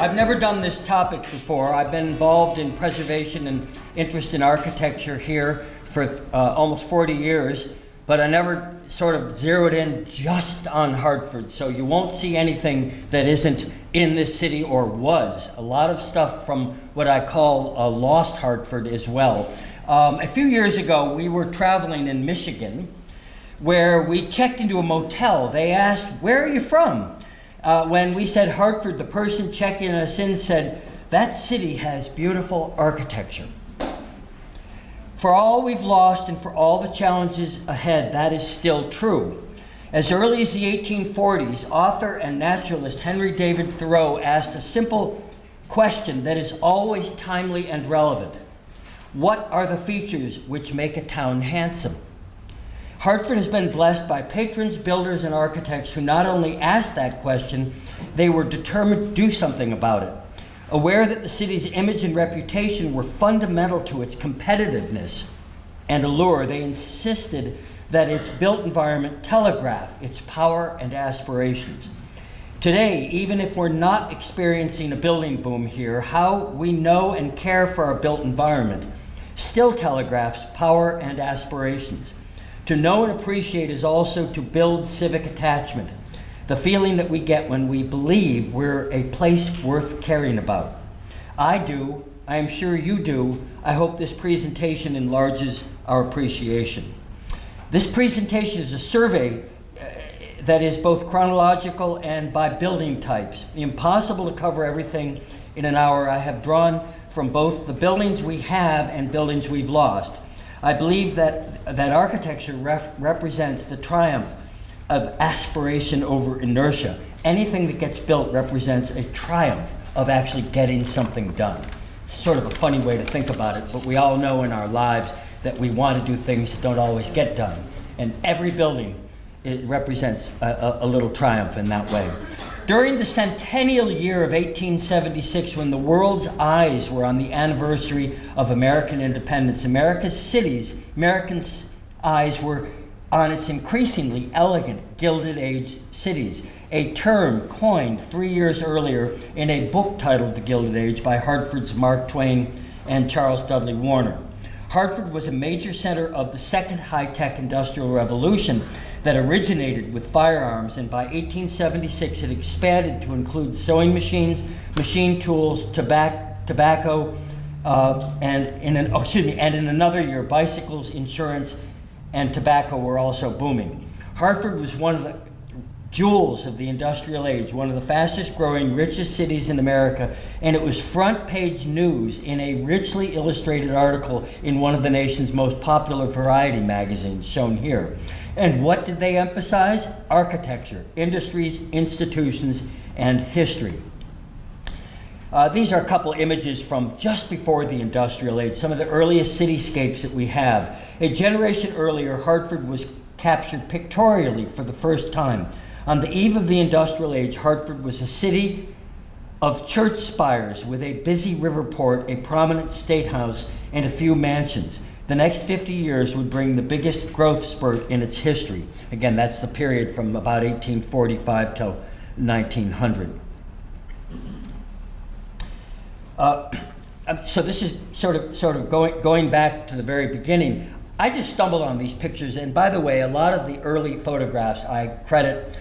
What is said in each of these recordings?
I've never done this topic before. I've been involved in preservation and interest in architecture here for almost 40 years, but I never sort of zeroed in just on Hartford, so you won't see anything that isn't in this city or was. A lot of stuff from what I call lost Hartford as well. A few years ago, we were traveling in Michigan, where we checked into a motel. They asked, "Where are you from?" When we said Hartford, the person checking us in said, "That city has beautiful architecture." For all we've lost and for all the challenges ahead, that is still true. As early as the 1840s, author and naturalist Henry David Thoreau asked a simple question that is always timely and relevant. What are the features which make a town handsome? Hartford has been blessed by patrons, builders, and architects who not only asked that question, they were determined to do something about it. Aware that the city's image and reputation were fundamental to its competitiveness and allure, they insisted that its built environment telegraph its power and aspirations. Today, even if we're not experiencing a building boom here, how we know and care for our built environment still telegraphs power and aspirations. To know and appreciate is also to build civic attachment, the feeling that we get when we believe we're a place worth caring about. I do. I am sure you do. I hope this presentation enlarges our appreciation. This presentation is a survey that is both chronological and by building types. Impossible to cover everything in an hour. I have drawn from both the buildings we have and buildings we've lost. I believe that architecture represents the triumph of aspiration over inertia. Anything that gets built represents a triumph of actually getting something done. It's sort of a funny way to think about it, but we all know in our lives that we want to do things that don't always get done. And every building, it represents a little triumph in that way. During the centennial year of 1876, when the world's eyes were on the anniversary of American independence, Americans' eyes were on its increasingly elegant Gilded Age cities, a term coined 3 years earlier in a book titled The Gilded Age by Hartford's Mark Twain and Charles Dudley Warner. Hartford was a major center of the second high-tech industrial revolution that originated with firearms, and by 1876 it expanded to include sewing machines, machine tools, tobacco, and in another year, bicycles, insurance, and tobacco were also booming. Hartford was one of the jewels of the industrial age, one of the fastest growing, richest cities in America, and it was front page news in a richly illustrated article in one of the nation's most popular variety magazines, shown here. And what did they emphasize? Architecture, industries, institutions, and history. These are a couple images from just before the industrial age, some of the earliest cityscapes that we have. A generation earlier, Hartford was captured pictorially for the first time. On the eve of the industrial age, Hartford was a city of church spires with a busy river port, a prominent state house, and a few mansions. The next 50 years would bring the biggest growth spurt in its history. Again, that's the period from about 1845 till 1900. So this is sort of going back to the very beginning. I just stumbled on these pictures, and by the way, a lot of the early photographs I credit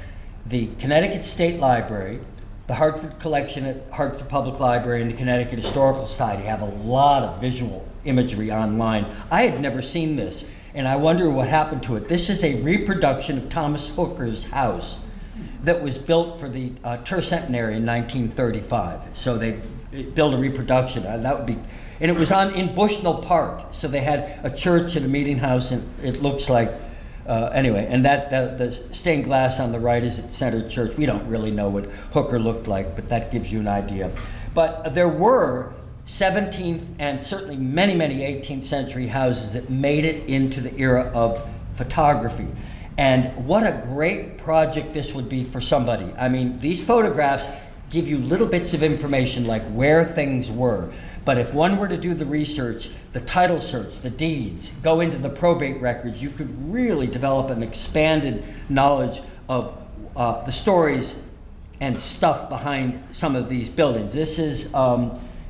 the Connecticut State Library, the Hartford Collection at Hartford Public Library, and the Connecticut Historical Society have a lot of visual imagery online. I had never seen this, and I wonder what happened to it. This is a reproduction of Thomas Hooker's house that was built for the tercentenary in 1935. So they built a reproduction. That would be, and it was in Bushnell Park. So they had a church and a meeting house, and it looks like anyway. And that the stained glass on the right is at Center Church. We don't really know what Hooker looked like, but that gives you an idea. But there were 17th and certainly many 18th century houses that made it into the era of photography. And what a great project this would be for somebody. I mean, these photographs give you little bits of information like where things were. But if one were to do the research, the title search, the deeds, go into the probate records, you could really develop an expanded knowledge of the stories and stuff behind some of these buildings. This is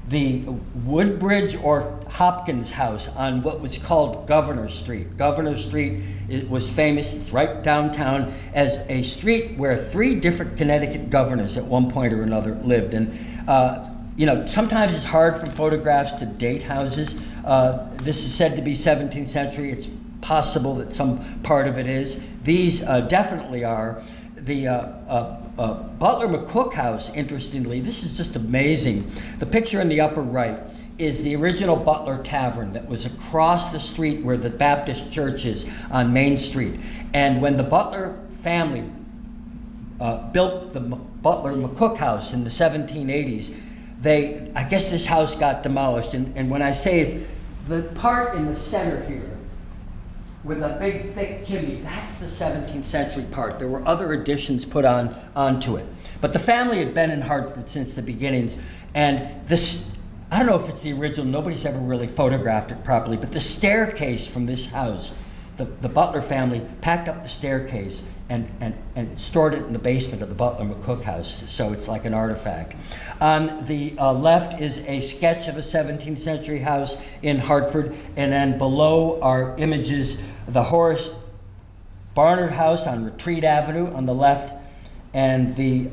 the Woodbridge or Hopkins House on what was called Governor Street. Governor Street, it was famous, it's right downtown, as a street where 3 different Connecticut governors at one point or another lived. And you know, sometimes it's hard from photographs to date houses. This is said to be 17th century. It's possible that some part of it is. These definitely are. The Butler McCook House, interestingly, this is just amazing. The picture in the upper right is the original Butler Tavern that was across the street where the Baptist church is on Main Street. And when the Butler family built the Butler McCook House in the 1780s, I guess this house got demolished. And when I say the part in the center here, with a big thick chimney, that's the 17th century part. There were other additions put onto it. But the family had been in Hartford since the beginnings, and this, I don't know if it's the original, nobody's ever really photographed it properly, but the staircase from this house, the Butler family packed up the staircase and stored it in the basement of the Butler McCook House, so it's like an artifact. On the left is a sketch of a 17th century house in Hartford, and then below are images, the Horace Barnard House on Retreat Avenue on the left, and the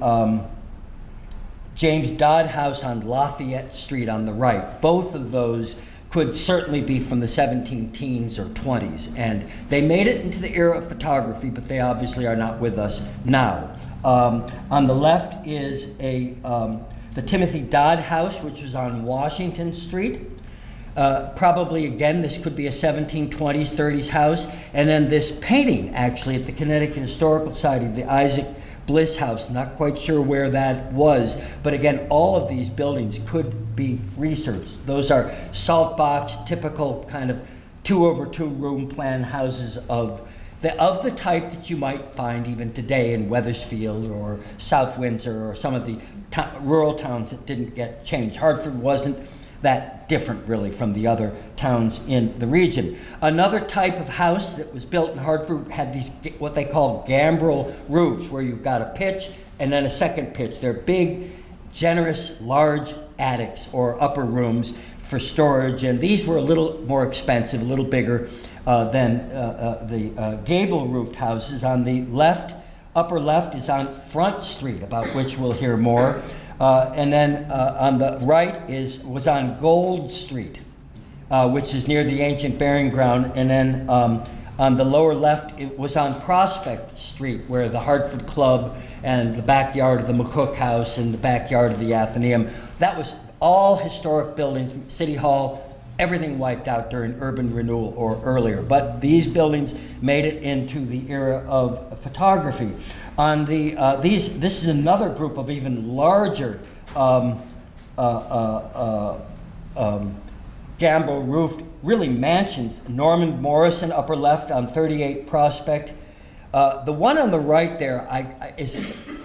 James Dodd House on Lafayette Street on the right. Both of those could certainly be from the 17 teens or 20s, and they made it into the era of photography, but they obviously are not with us now. On the left is the Timothy Dodd House, which was on Washington Street. Probably, again, this could be a 1720s, 30s house. And then this painting, actually, at the Connecticut Historical Society, the Isaac Bliss House, not quite sure where that was, but again, all of these buildings could be researched. Those are salt box, typical kind of 2-over-2 room plan houses of the type that you might find even today in Wethersfield or South Windsor or some of the rural towns that didn't get changed. Hartford wasn't that different really from the other towns in the region. Another type of house that was built in Hartford had these what they call gambrel roofs, where you've got a pitch and then a second pitch. They're big, generous, large attics or upper rooms for storage, and these were a little more expensive, a little bigger than the gable roofed houses. On the left, upper left, is on Front Street, about which we'll hear more. And then on the right was on Gold Street, which is near the ancient burying ground. And then on the lower left, it was on Prospect Street, where the Hartford Club and the backyard of the McCook House and the backyard of the Athenaeum. That was all historic buildings, City Hall, everything wiped out during urban renewal or earlier. But these buildings made it into the era of photography. On the this is another group of even larger gambrel-roofed, really mansions. Norman Morrison, upper left on 38 Prospect. The one on the right there it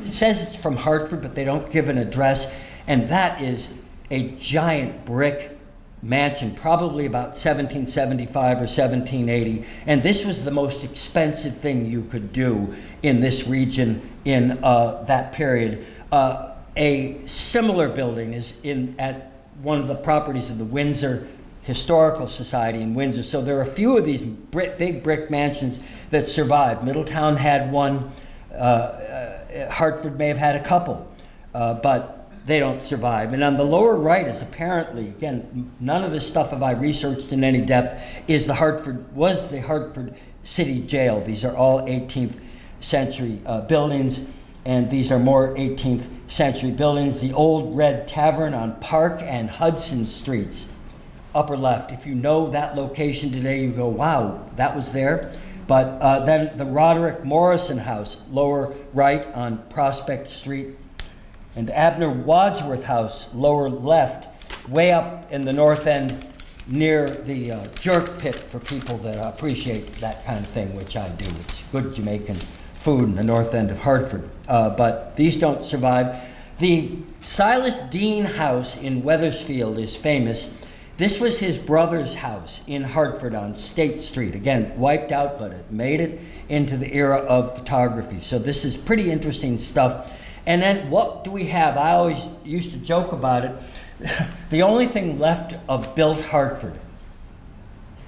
says it's from Hartford, but they don't give an address, and that is a giant brick mansion, probably about 1775 or 1780, and this was the most expensive thing you could do in this region in that period. A similar building is at one of the properties of the Windsor Historical Society in Windsor. So there are a few of these big brick mansions that survived. Middletown had one. Hartford may have had a couple, but they don't survive. And on the lower right is apparently, again, none of this stuff have I researched in any depth, was the Hartford City Jail. These are all 18th century buildings, and these are more 18th century buildings. The Old Red Tavern on Park and Hudson Streets, upper left. If you know that location today, you go, wow, that was there. But then the Roderick Morrison House, lower right on Prospect Street, and Abner Wadsworth House, lower left, way up in the north end near the jerk pit for people that appreciate that kind of thing, which I do. It's good Jamaican food in the north end of Hartford. But these don't survive. The Silas Dean House in Wethersfield is famous. This was his brother's house in Hartford on State Street. Again, wiped out, but it made it into the era of photography. So this is pretty interesting stuff. And then what do we have? I always used to joke about it. The only thing left of built Hartford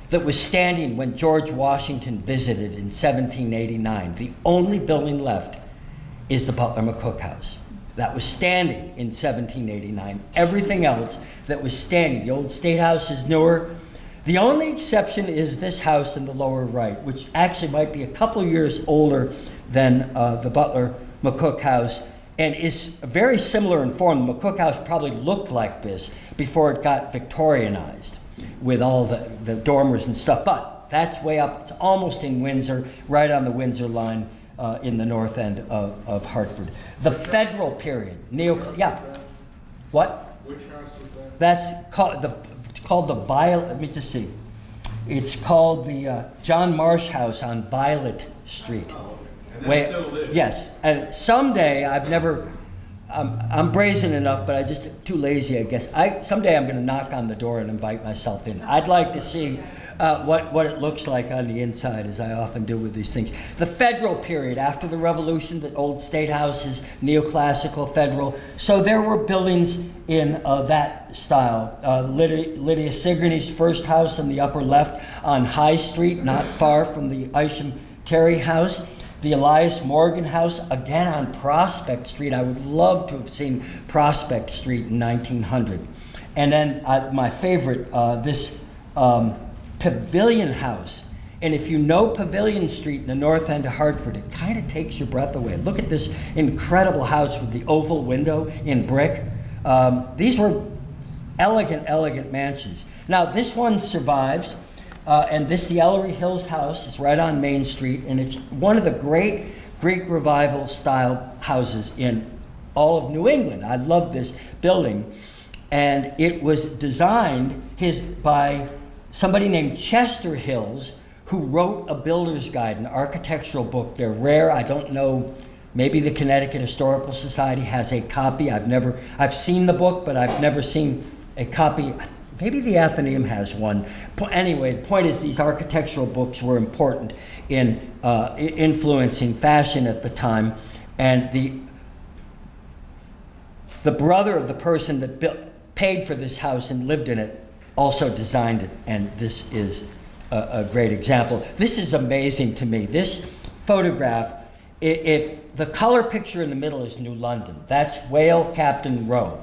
that was standing when George Washington visited in 1789, the only building left is the Butler McCook House. That was standing in 1789. Everything else that was standing, the old State House is newer. The only exception is this house in the lower right, which actually might be a couple years older than the Butler McCook House, and is very similar in form. The McCook House probably looked like this before it got Victorianized with all the dormers and stuff. But that's way up. It's almost in Windsor, right on the Windsor line in the north end of Hartford. The Federal period, yeah. What? Which house is that? That's called the Violet. Let me just see. It's called the John Marsh House on Violet Street. And that still lives? Yes, and someday I'm brazen enough, but I just too lazy, I guess. Someday I'm going to knock on the door and invite myself in. I'd like to see what it looks like on the inside, as I often do with these things. The Federal period, after the Revolution, the old State Houses, neoclassical Federal. So there were buildings in that style. Lydia Sigourney's first house in the upper left on High Street, not far from the Isham Terry House. The Elias Morgan House, again on Prospect Street. I would love to have seen Prospect Street in 1900. And then my favorite, this Pavilion House. And if you know Pavilion Street in the north end of Hartford, it kind of takes your breath away. Look at this incredible house with the oval window in brick. These were elegant, elegant mansions. Now, this one survives. And this, the Ellery Hills House, is right on Main Street, and it's one of the great Greek Revival style houses in all of New England. I love this building. And it was designed by somebody named Chester Hills, who wrote a builder's guide, an architectural book. They're rare. I don't know, maybe the Connecticut Historical Society has a copy. I've seen the book, but I've never seen a copy. Maybe the Athenaeum has one. Anyway, the point is these architectural books were important in influencing fashion at the time. And the brother of the person that paid for this house and lived in it also designed it. And this is a great example. This is amazing to me. This photograph, if the color picture in the middle is New London, that's Whale Captain Row.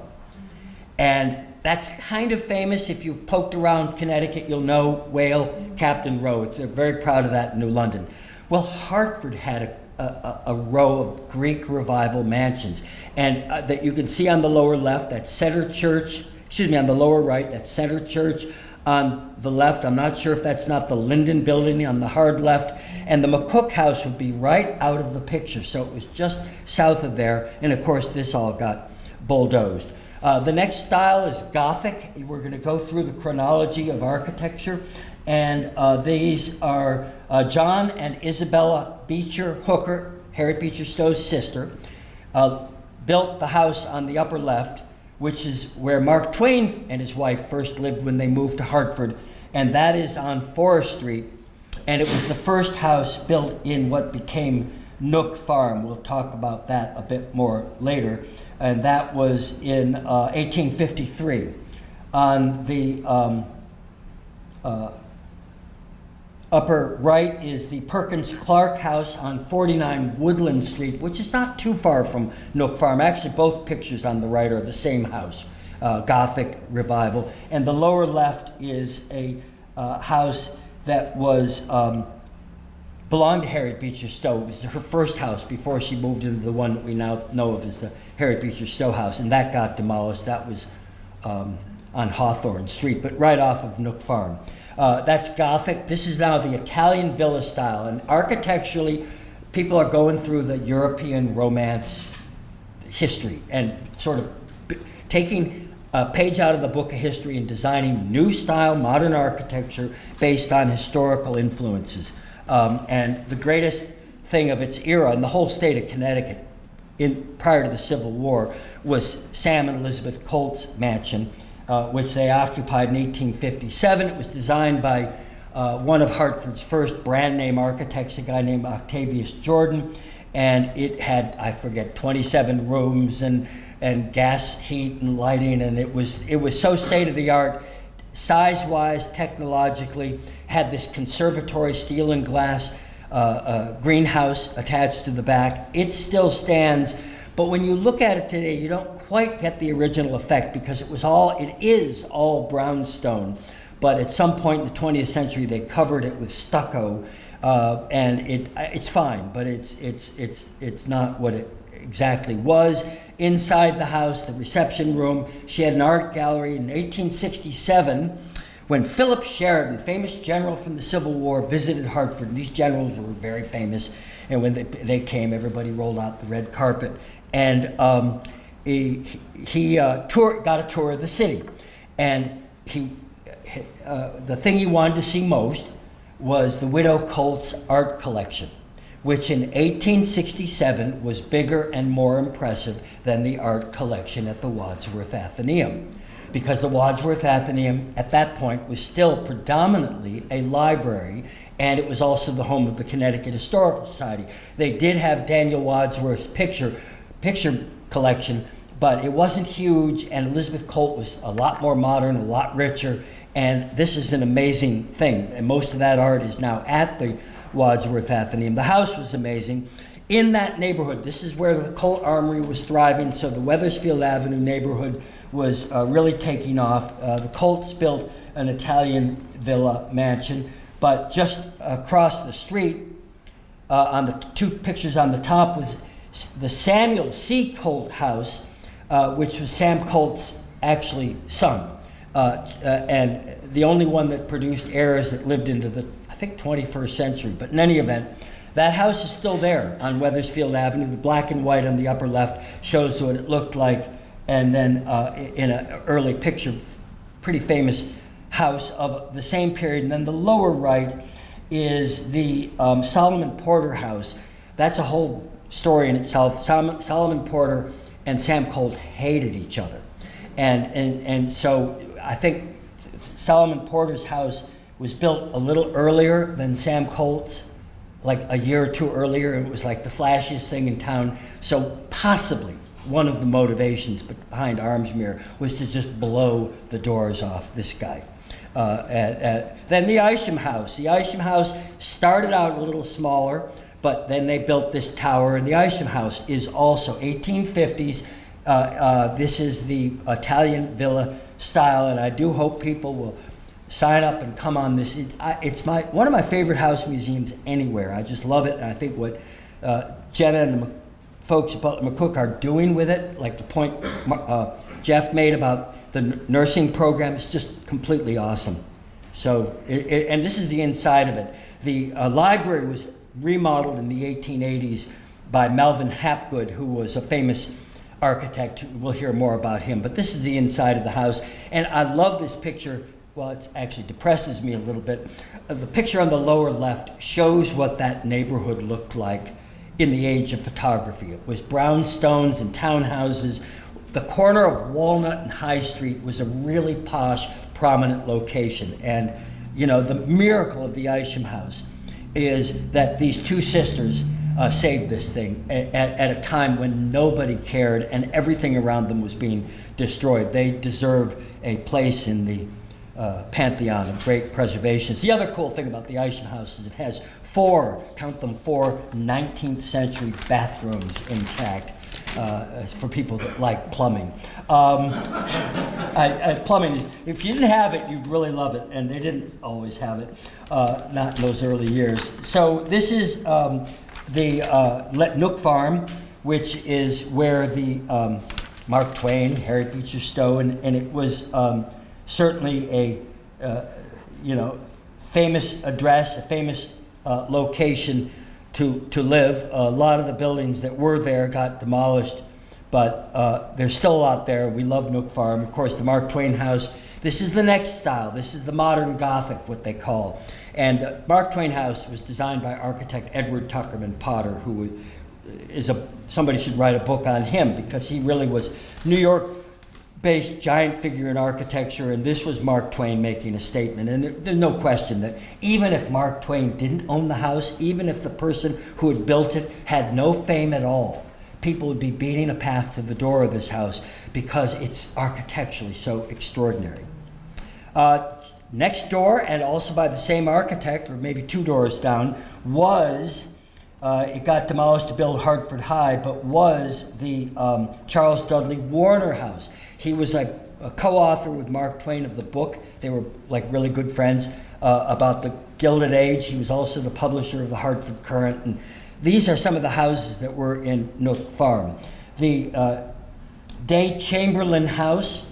And that's kind of famous. If you've poked around Connecticut, you'll know Whale Captain Row. They're very proud of that in New London. Well, Hartford had a row of Greek Revival mansions. And that you can see on the lower left, that's Center Church. On the lower right, that's Center Church. On the left, I'm not sure if that's not the Linden Building on the hard left. And the McCook House would be right out of the picture. So it was just south of there. And of course, this all got bulldozed. The next style is Gothic. We're going to go through the chronology of architecture. And these are John and Isabella Beecher Hooker, Harriet Beecher Stowe's sister, built the house on the upper left, which is where Mark Twain and his wife first lived when they moved to Hartford. And that is on Forest Street. And it was the first house built in what became Nook Farm. We'll talk about that a bit more later. And that was in 1853. On the upper right is the Perkins Clark House on 49 Woodland Street, which is not too far from Nook Farm. Actually, both pictures on the right are the same house, Gothic Revival. And the lower left is a house that was belonged to Harriet Beecher Stowe. It was her first house before she moved into the one that we now know of as the Harriet Beecher Stowe house, and that got demolished. That was on Hawthorne Street, but right off of Nook Farm. That's Gothic. This is now the Italian villa style, and architecturally, people are going through the European Romance history and sort of taking a page out of the book of history and designing new style, modern architecture based on historical influences. And the greatest thing of its era in the whole state of Connecticut prior to the Civil War was Sam and Elizabeth Colt's mansion, which they occupied in 1857. It was designed by one of Hartford's first brand name architects, a guy named Octavius Jordan. and it had, I forget, 27 rooms and gas heat and lighting, and it was so state of the art, size-wise, technologically. Had this conservatory steel and glass greenhouse attached to the back. It still stands, but when you look at it today, you don't quite get the original effect because it is all brownstone. But at some point in the 20th century, they covered it with stucco, and it's fine, but it's not what it exactly was. Inside the house, the reception room, she had an art gallery in 1867 when Philip Sheridan, famous general from the Civil War, visited Hartford. And these generals were very famous, and when they came, everybody rolled out the red carpet. And he got a tour of the city, and the thing he wanted to see most was the Widow Colt's art collection, which in 1867 was bigger and more impressive than the art collection at the Wadsworth Atheneum, because the Wadsworth Atheneum at that point was still predominantly a library, and it was also the home of the Connecticut Historical Society. They did have Daniel Wadsworth's picture collection, but it wasn't huge, and Elizabeth Colt was a lot more modern, a lot richer, and this is an amazing thing. And most of that art is now at the Wadsworth Atheneum. The house was amazing. In that neighborhood, this is where the Colt Armory was thriving, so the Wethersfield Avenue neighborhood was really taking off. The Colts built an Italian villa mansion, but just across the street, on the two pictures on the top, was the Samuel C. Colt house, which was Sam Colt's actually son, and the only one that produced heirs that lived into the, I think, 21st century. But in any event, that house is still there on Wethersfield Avenue. The black and white on the upper left shows what it looked like, and then in an early picture, pretty famous house of the same period. And then the lower right is the Solomon Porter house. That's a whole story in itself. Solomon Porter and Sam Colt hated each other, and so I think Solomon Porter's house was built a little earlier than Sam Colt's, like a year or two earlier. It was like the flashiest thing in town. So possibly one of the motivations behind Armsmere was to just blow the doors off this guy. Then the Isham House. The Isham House started out a little smaller, but then they built this tower, and the Isham House is also 1850s. This is the Italian villa style, and I do hope people will sign up and come on this. It's one of my favorite house museums anywhere. I just love it, and I think what Jenna and the folks at Butler McCook are doing with it, like the point Jeff made about the nursing program, is just completely awesome. So, and this is the inside of it. The library was remodeled in the 1880s by Melvin Hapgood, who was a famous architect. We'll hear more about him, but this is the inside of the house. And I love this picture. Well, it actually depresses me a little bit. The picture on the lower left shows what that neighborhood looked like in the age of photography. It was brownstones and townhouses. The corner of Walnut and High Street was a really posh, prominent location. And, you know, the miracle of the Isham House is that these two sisters saved this thing at a time when nobody cared and everything around them was being destroyed. They deserve a place in the pantheon of great preservations. The other cool thing about the Isham House is it has four 19th century bathrooms intact, for people that like plumbing. Plumbing, if you didn't have it, you'd really love it, and they didn't always have it, not in those early years. So this is the Nook Farm, which is where the Mark Twain, Harriet Beecher Stowe, and it was certainly a famous address, a famous location to live. A lot of the buildings that were there got demolished, but there's still a lot there. We love Nook Farm. Of course, the Mark Twain House. This is the next style. This is the modern Gothic, what they call. And Mark Twain House was designed by architect Edward Tuckerman Potter, who is somebody should write a book on him, because he really was New York based giant figure in architecture, and this was Mark Twain making a statement. And there's no question that even if Mark Twain didn't own the house, even if the person who had built it had no fame at all, people would be beating a path to the door of this house because it's architecturally so extraordinary. Next door, and also by the same architect, or maybe 2 doors down, was, it got demolished to build Hartford High, but was the Charles Dudley Warner House. He was a co-author with Mark Twain of the book. They were like really good friends about the Gilded Age. He was also the publisher of the Hartford Courant. And these are some of the houses that were in Nook Farm. The Day Chamberlain House,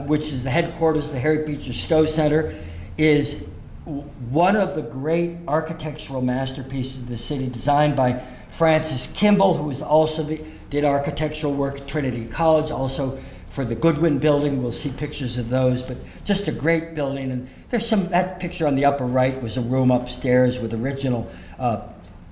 which is the headquarters of the Harry Beecher Stowe Center, is one of the great architectural masterpieces of the city, designed by Francis Kimball, who is also did architectural work at Trinity College, also for the Goodwin Building. We'll see pictures of those, but just a great building. And there's that picture on the upper right was a room upstairs with original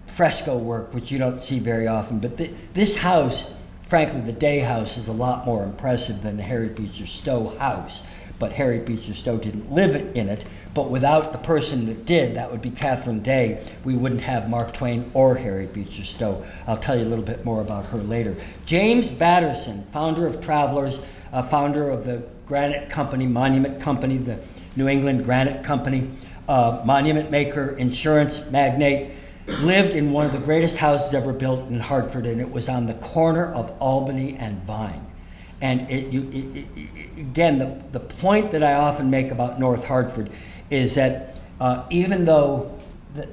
fresco work, which you don't see very often. But this house, frankly, the Day House, is a lot more impressive than the Harry Beecher Stowe house. But Harry Beecher Stowe didn't live in it. But without the person that did, that would be Catherine Day, we wouldn't have Mark Twain or Harry Beecher Stowe. I'll tell you a little bit more about her later. James Batterson, founder of Travelers, founder of the Granite Company, Monument Company, the New England Granite Company, monument maker, insurance magnate, lived in one of the greatest houses ever built in Hartford, and it was on the corner of Albany and Vine. And again, the point that I often make about North Hartford is that even though the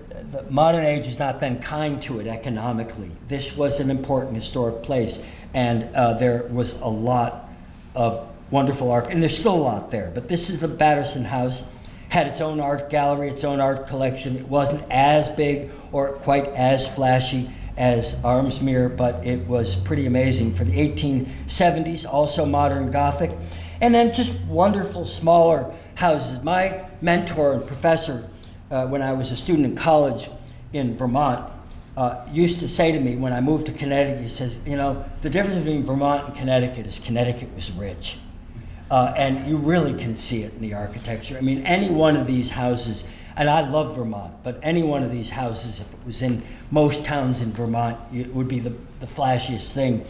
modern age has not been kind to it economically, this was an important historic place, and there was a lot of wonderful art, and there's still a lot there. But this is the Batterson House. Had its own art gallery, its own art collection. It wasn't as big or quite as flashy as Armsmere, but it was pretty amazing for the 1870s, also modern Gothic. And then just wonderful smaller houses. My mentor and professor when I was a student in college in Vermont used to say to me when I moved to Connecticut, he says, you know, the difference between Vermont and Connecticut is Connecticut was rich. And you really can see it in the architecture. I mean, any one of these houses, and I love Vermont, but any one of these houses, if it was in most towns in Vermont, it would be the flashiest thing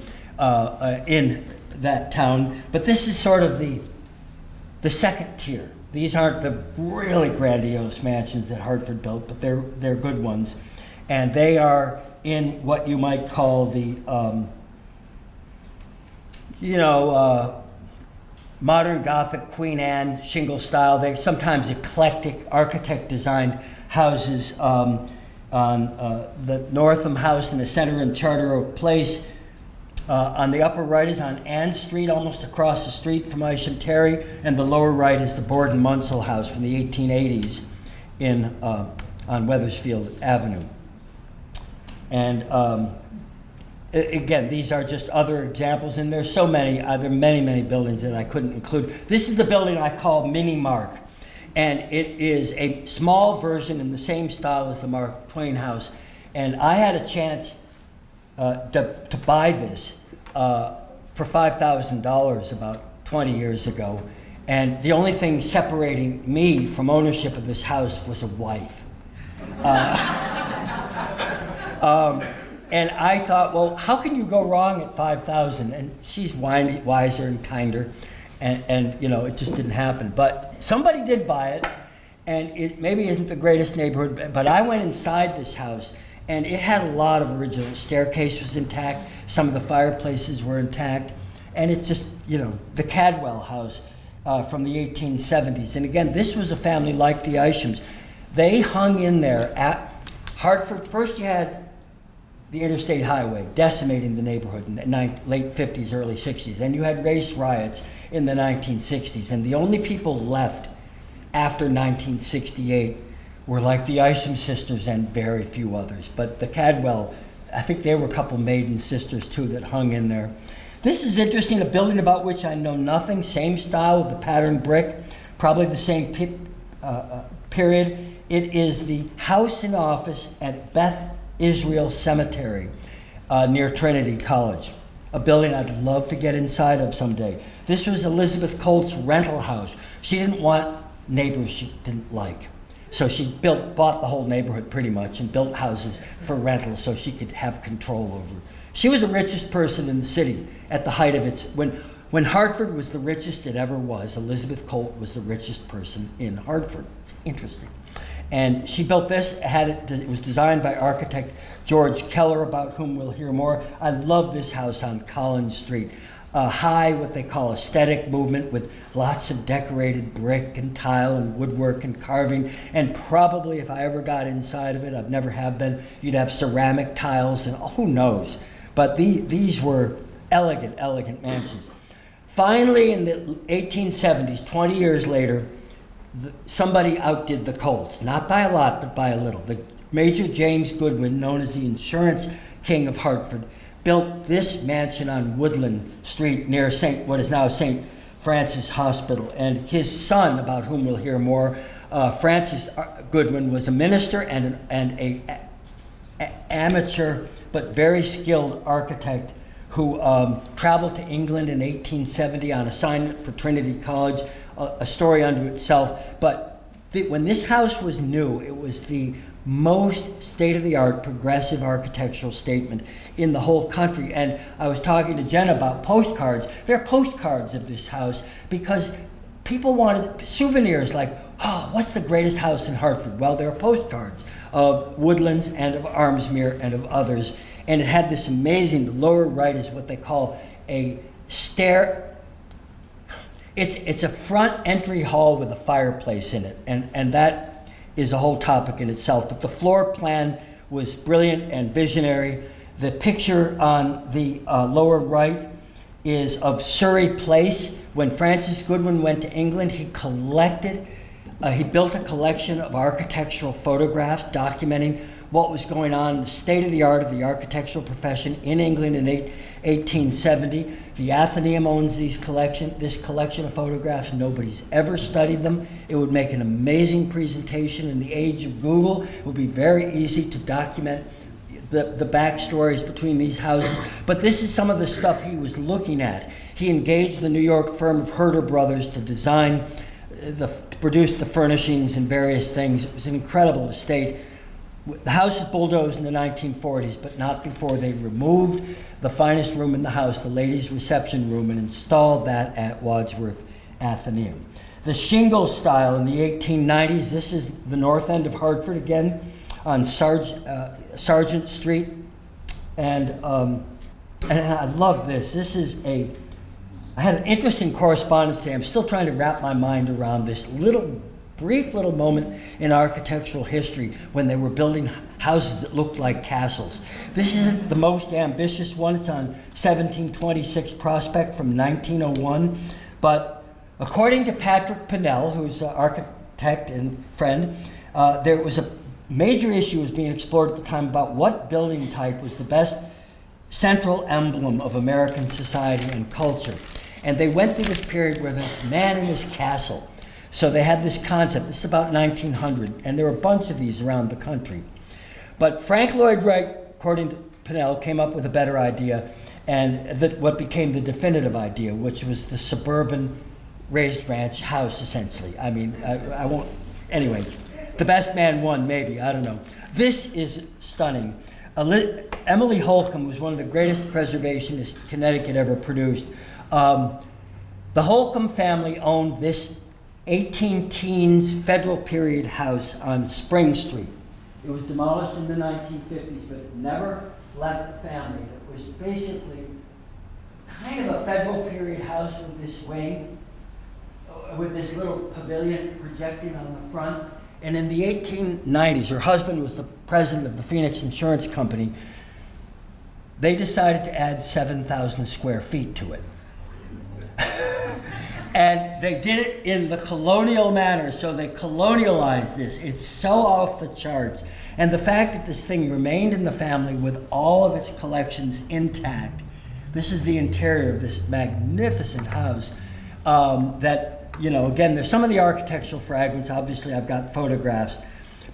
in that town. But this is sort of the second tier. These aren't the really grandiose mansions that Hartford built, but they're good ones. And they are in what you might call the, modern Gothic Queen Anne shingle style. They're sometimes eclectic architect-designed houses on the Northam House in the center in Charter Oak Place. On the upper right is on Ann Street, almost across the street from Isham Terry, and the lower right is the Borden Munsell House from the 1880s on Wethersfield Avenue. And again, these are just other examples, and there's so many, there are many, many buildings that I couldn't include. This is the building I call Mini Mark, and it is a small version in the same style as the Mark Twain House. And I had a chance to buy this for $5,000 about 20 years ago, and the only thing separating me from ownership of this house was a wife. And I thought, well, how can you go wrong at $5,000? And she's wiser and kinder, and it just didn't happen. But somebody did buy it, and it maybe isn't the greatest neighborhood, but I went inside this house, and it had a lot of original. The staircase was intact, some of the fireplaces were intact, and it's just, the Cadwell house from the 1870s. And again, this was a family like the Ishams. They hung in there at Hartford. First you had the interstate highway decimating the neighborhood in the late 50s, early 60s. Then you had race riots in the 1960s. And the only people left after 1968 were like the Isham sisters and very few others. But the Cadwell, I think they were a couple maiden sisters too that hung in there. This is interesting, a building about which I know nothing, same style with the patterned brick, probably the same period. It is the house and office at Beth Israel Cemetery near Trinity College. a building I'd love to get inside of someday. This was Elizabeth Colt's rental house. She didn't want neighbors she didn't like. So she bought the whole neighborhood pretty much and built houses for rental so she could have control over. She was the richest person in the city at the height of its, when Hartford was the richest it ever was, Elizabeth Colt was the richest person in Hartford. It's interesting. And she built this, it was designed by architect George Keller, about whom we'll hear more. I love this house on Collins Street. High, what they call aesthetic movement, with lots of decorated brick and tile and woodwork and carving. And probably if I ever got inside of it, I've never have been, you'd have ceramic tiles and who knows. But these were elegant, elegant mansions. Finally, in the 1870s, 20 years later, somebody outdid the Colts, not by a lot, but by a little. The Major James Goodwin, known as the insurance king of Hartford, built this mansion on Woodland Street near what is now St. Francis Hospital. And his son, about whom we'll hear more, Francis Goodwin, was a minister and an amateur but very skilled architect who traveled to England in 1870 on assignment for Trinity College, a story unto itself. But when this house was new, it was the most state-of-the-art progressive architectural statement in the whole country. And I was talking to Jen about postcards. There are postcards of this house because people wanted souvenirs like, oh, what's the greatest house in Hartford? Well, there are postcards of Woodlands and of Armsmere and of others. And it had this amazing, the lower right is what they call a stair. It's a front entry hall with a fireplace in it. And that is a whole topic in itself. But the floor plan was brilliant and visionary. The picture on the lower right is of Surrey Place. When Francis Goodwin went to England, he built a collection of architectural photographs documenting what was going on, the state of the art of the architectural profession in England in 1870. The Athenaeum owns this collection of photographs. Nobody's ever studied them. It would make an amazing presentation. In the age of Google, it would be very easy to document the backstories between these houses. But this is some of the stuff he was looking at. He engaged the New York firm of Herder Brothers to design, to produce the furnishings and various things. It was an incredible estate. The house was bulldozed in the 1940s, but not before they removed the finest room in the house, the ladies' reception room, and installed that at Wadsworth Athenaeum. The shingle style in the 1890s, this is the north end of Hartford again, on Sargent Street. And I love this. I had an interesting correspondence today. I'm still trying to wrap my mind around this brief little moment in architectural history when they were building houses that looked like castles. This isn't the most ambitious one. It's on 1726 Prospect from 1901. But according to Patrick Pinnell, who's an architect and friend, there was a major issue was being explored at the time about what building type was the best central emblem of American society and culture. And they went through this period where there's man in his castle. So they had this concept. This is about 1900, and there were a bunch of these around the country. But Frank Lloyd Wright, according to Pinnell, came up with a better idea, and what became the definitive idea, which was the suburban raised ranch house, essentially. I mean, I won't, anyway, the best man won, maybe, I don't know. This is stunning. Emily Holcomb was one of the greatest preservationists Connecticut ever produced. The Holcomb family owned this 18-teens federal period house on Spring Street. It was demolished in the 1950s, but it never left the family. It was basically kind of a federal period house with this wing, with this little pavilion projecting on the front. And in the 1890s, her husband was the president of the Phoenix Insurance Company. They decided to add 7,000 square feet to it. And they did it in the colonial manner, so they colonialized this. It's so off the charts. And the fact that this thing remained in the family with all of its collections intact. This is the interior of this magnificent house that, you know, again, there's some of the architectural fragments. Obviously, I've got photographs.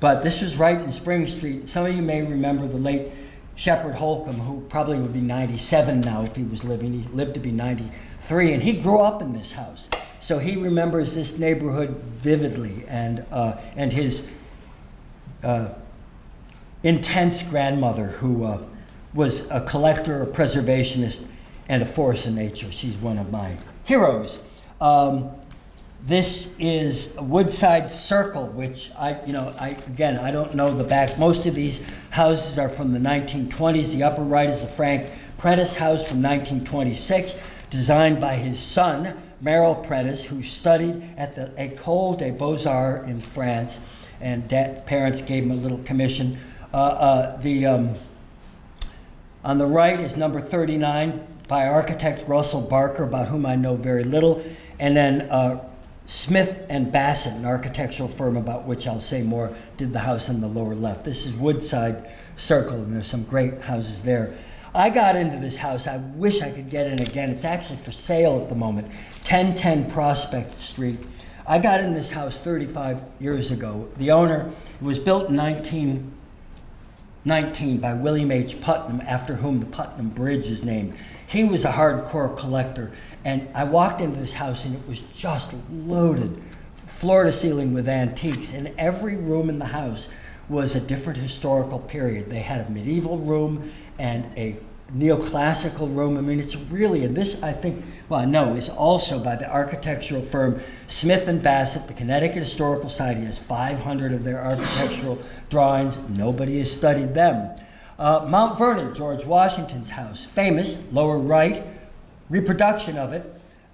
But this was right in Spring Street. Some of you may remember the late Shepherd Holcomb, who probably would be 97 now if he was living. He lived to be 93, and he grew up in this house. So he remembers this neighborhood vividly, and his intense grandmother, who was a collector, a preservationist, and a force in nature. She's one of my heroes. This is Woodside Circle, which I don't know the back. Most of these houses are from the 1920s. The upper right is a Frank Prentice house from 1926, designed by his son, Merrill Prentice, who studied at the École des Beaux-Arts in France, and parents gave him a little commission. On the right is number 39 by architect Russell Barker, about whom I know very little, and then Smith and Bassett, an architectural firm about which I'll say more, did the house on the lower left. This is Woodside Circle, and there's some great houses there. I got into this house. I wish I could get in again. It's actually for sale at the moment, 1010 Prospect Street. I got in this house 35 years ago. The owner, it was built in 1919 by William H. Putnam, after whom the Putnam Bridge is named. He was a hardcore collector, and I walked into this house and it was just loaded, floor to ceiling, with antiques, and every room in the house was a different historical period. They had a medieval room and a neoclassical room. I mean, it's really, and this I think, well, I know, is also by the architectural firm Smith and Bassett. The Connecticut Historical Society has 500 of their architectural drawings. Nobody has studied them. Mount Vernon, George Washington's house, famous, lower right, reproduction of it.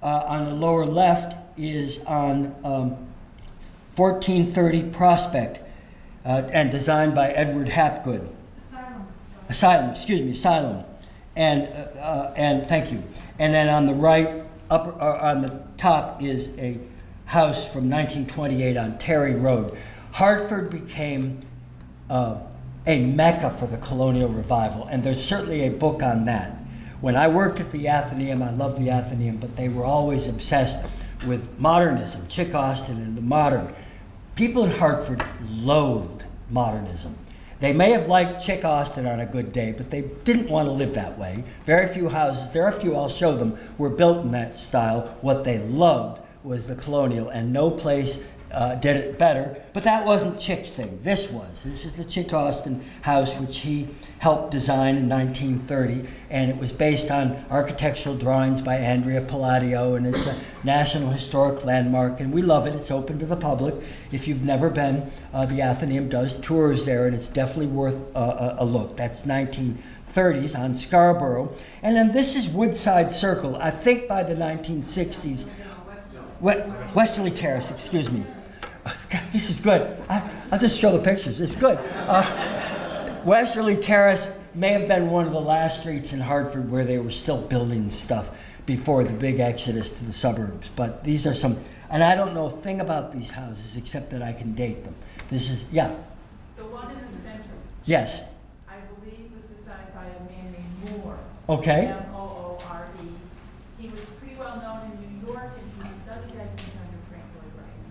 On the lower left is on 1430 Prospect, and designed by Edward Hapgood. Asylum. And thank you. And then on the right, on the top, is a house from 1928 on Terry Road. Hartford became a mecca for the colonial revival, and there's certainly a book on that. When I worked at the Athenaeum, I loved the Athenaeum, but they were always obsessed with modernism, Chick Austin and the modern. People in Hartford loathed modernism. They may have liked Chick Austin on a good day, but they didn't want to live that way. Very few houses, there are a few, I'll show them, were built in that style. What they loved was the colonial, and no place did it better, but that wasn't Chick's thing. This is the Chick Austin house, which he helped design in 1930, and it was based on architectural drawings by Andrea Palladio, and it's a National Historic Landmark, and we love it. It's open to the public. If you've never been, the Athenaeum does tours there, and it's definitely worth a look. That's 1930s on Scarborough. And then this is Woodside Circle. I think by the 1960s, Westerly Terrace, excuse me. God, this is good. I'll just show the pictures. It's good. Westerly Terrace may have been one of the last streets in Hartford where they were still building stuff before the big exodus to the suburbs. But these are some, and I don't know a thing about these houses except that I can date them. This is, yeah. The one in the center. Yes. I believe was designed by a man named Moore. Okay. M-O-O-R-E. He was pretty well known in New York, and he studied, I think, under Frank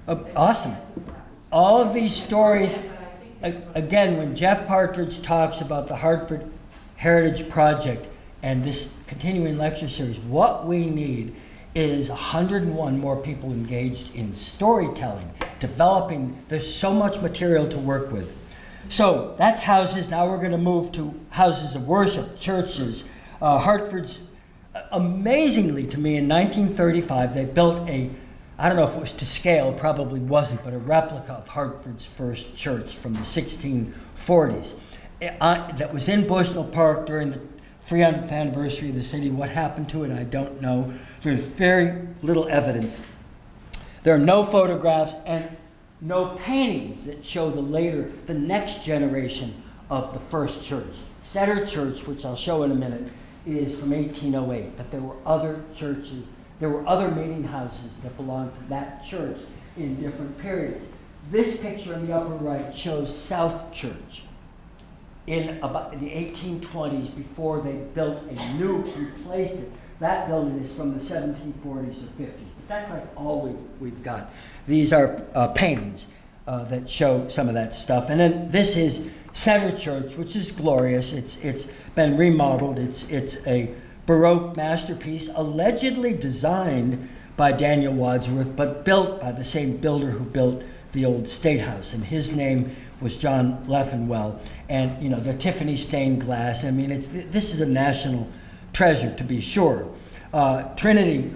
Lloyd Wright. Awesome. All of these stories, again, when Jeff Partridge talks about the Hartford Heritage Project and this continuing lecture series, what we need is 101 more people engaged in storytelling, developing. There's so much material to work with. So that's houses. Now we're going to move to houses of worship, churches. Hartford's, amazingly to me, in 1935, they built I don't know if it was to scale, probably wasn't, but a replica of Hartford's first church from the 1640s. That was in Bushnell Park during the 300th anniversary of the city. What happened to it, I don't know. There's very little evidence. There are no photographs and no paintings that show the next generation of the first church. Setter Church, which I'll show in a minute, is from 1808, but there were other churches. There were other meeting houses that belonged to that church in different periods. This picture in the upper right shows South Church in about the 1820s, before they built a new, replaced it. That building is from the 1740s or 50s. But that's like all we've got. These are paintings that show some of that stuff. And then this is Center Church, which is glorious. It's been remodeled. It's a Baroque masterpiece, allegedly designed by Daniel Wadsworth, but built by the same builder who built the old State House, and his name was John Leffenwell. And you know, the Tiffany stained glass. I mean, this is a national treasure, to be sure. Trinity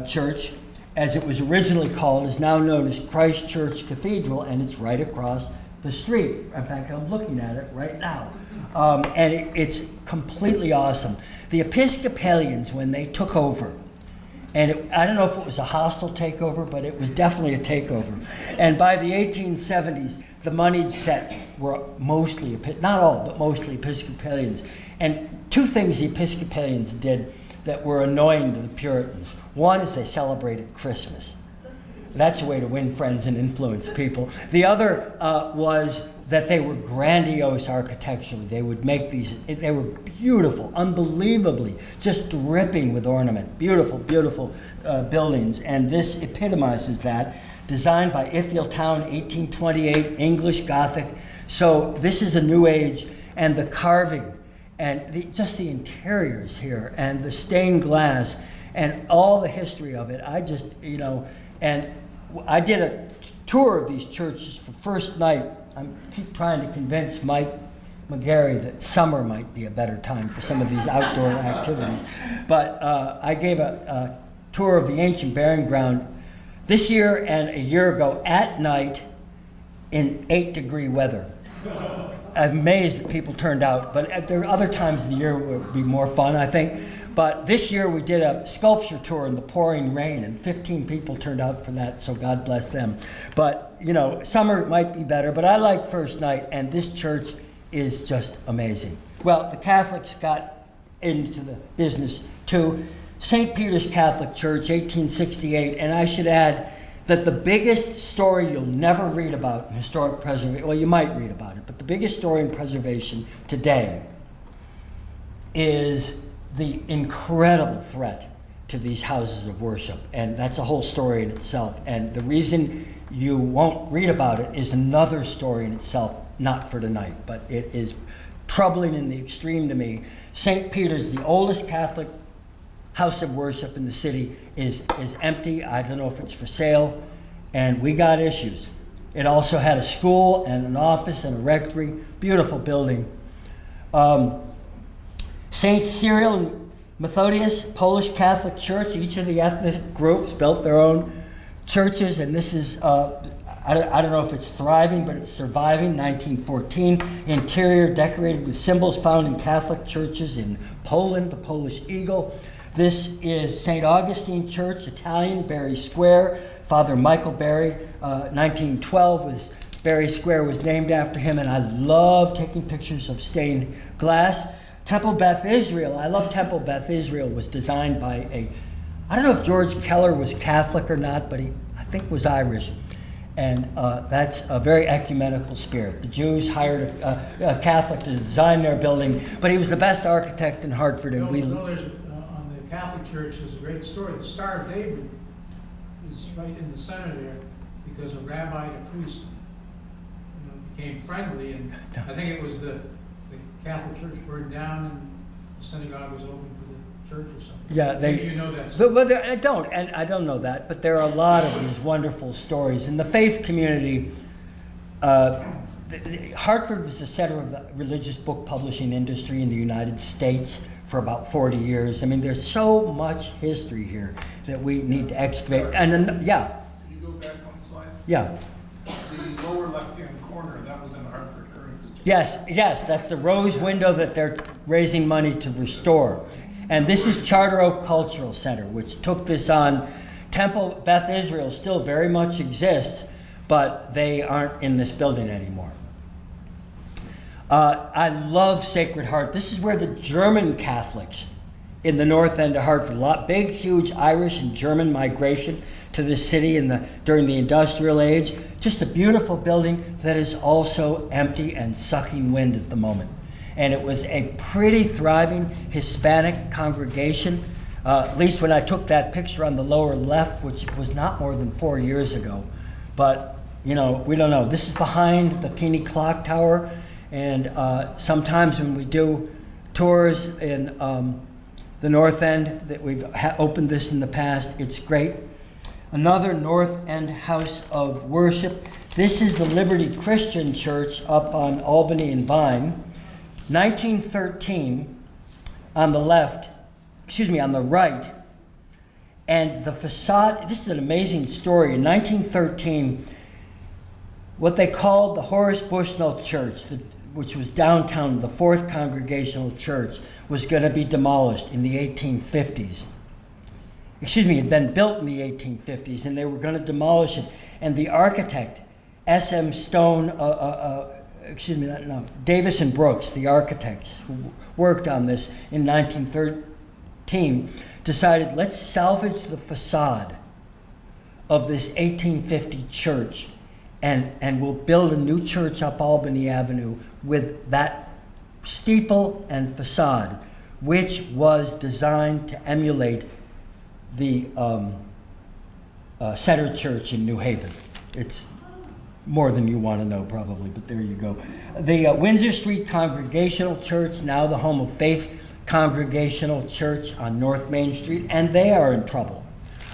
Church, as it was originally called, is now known as Christ Church Cathedral, and it's right across the street. In fact, I'm looking at it right now. And it's completely awesome. The Episcopalians, when they took over, and I don't know if it was a hostile takeover, but it was definitely a takeover. And by the 1870s, the moneyed set were mostly, not all, but mostly Episcopalians. And two things the Episcopalians did that were annoying to the Puritans. One is they celebrated Christmas. That's a way to win friends and influence people. The other was that they were grandiose architecturally. They would make these, they were beautiful, unbelievably, just dripping with ornament. Beautiful, beautiful buildings. And this epitomizes that. Designed by Ithieltown, 1828, English Gothic. So this is a new age, and the carving, and just the interiors here, and the stained glass, and all the history of it. I just, you know, and I did a tour of these churches for first night. I keep trying to convince Mike McGarry that summer might be a better time for some of these outdoor activities. But I gave a tour of the ancient burying ground this year and a year ago at night in 8-degree weather. I'm amazed that people turned out, but there are other times of the year where it would be more fun, I think. But this year we did a sculpture tour in the pouring rain, and 15 people turned out for that, so God bless them. But, you know, summer might be better, but I like first night, and this church is just amazing. Well, the Catholics got into the business too. St. Peter's Catholic Church, 1868, and I should add that the biggest story you'll never read about in historic preservation, well, you might read about it, but the biggest story in preservation today is the incredible threat to these houses of worship. And that's a whole story in itself. And the reason you won't read about it is another story in itself, not for tonight, but it is troubling in the extreme to me. St. Peter's, the oldest Catholic house of worship in the city, is empty. I don't know if it's for sale, and we got issues. It also had a school and an office and a rectory, beautiful building. St. Cyril and Methodius, Polish Catholic Church, each of the ethnic groups built their own churches, and this is, I don't know if it's thriving, but it's surviving, 1914. Interior decorated with symbols found in Catholic churches in Poland, the Polish eagle. This is St. Augustine Church, Italian, Berry Square. Father Michael Berry, 1912, Berry Square was named after him, and I love taking pictures of stained glass. Temple Beth Israel, I love Temple Beth Israel, was designed by I don't know if George Keller was Catholic or not, but I think was Irish. And that's a very ecumenical spirit. The Jews hired a Catholic to design their building, but he was the best architect in Hartford. And on the Catholic Church, there's a great story. The Star of David is right in the center there because a rabbi and a priest became friendly, and I think it was the Catholic Church burned down and the synagogue was open for the church or something. Yeah, you know that. Well, I don't know that, but there are a lot of these wonderful stories. In the faith community, Hartford was the center of the religious book publishing industry in the United States for about 40 years. I mean, there's so much history here that we need to excavate. And then, yeah. Can you go back one slide? Yeah. The lower left-hand corner, that was in Hartford Current District. Yes, that's the rose window that they're raising money to restore. And this is Charter Oak Cultural Center, which took this on. Temple Beth Israel still very much exists, but they aren't in this building anymore. I love Sacred Heart. This is where the German Catholics in the north end of Hartford, big, huge Irish and German migration to this city during the industrial age. Just a beautiful building that is also empty and sucking wind at the moment. And it was a pretty thriving Hispanic congregation, at least when I took that picture on the lower left, which was not more than 4 years ago. But, we don't know. This is behind the Keeney Clock Tower, And sometimes when we do tours in the North End, that we've opened this in the past, it's great. Another North End house of worship. This is the Liberty Christian Church up on Albany and Vine. 1913 on the left, on the right. And the facade, this is an amazing story. In 1913, what they called the Horace Bushnell Church, which was downtown, the Fourth Congregational Church, was going to be demolished in the 1850s. It had been built in the 1850s, and they were going to demolish it. And the architect, S.M. Stone, Davis and Brooks, the architects who worked on this in 1913, decided, let's salvage the facade of this 1850 church, and we'll build a new church up Albany Avenue with that steeple and facade, which was designed to emulate the Center Church in New Haven. It's more than you want to know, probably, but there you go. The Windsor Street Congregational Church, now the Home of Faith Congregational Church on North Main Street, and they are in trouble,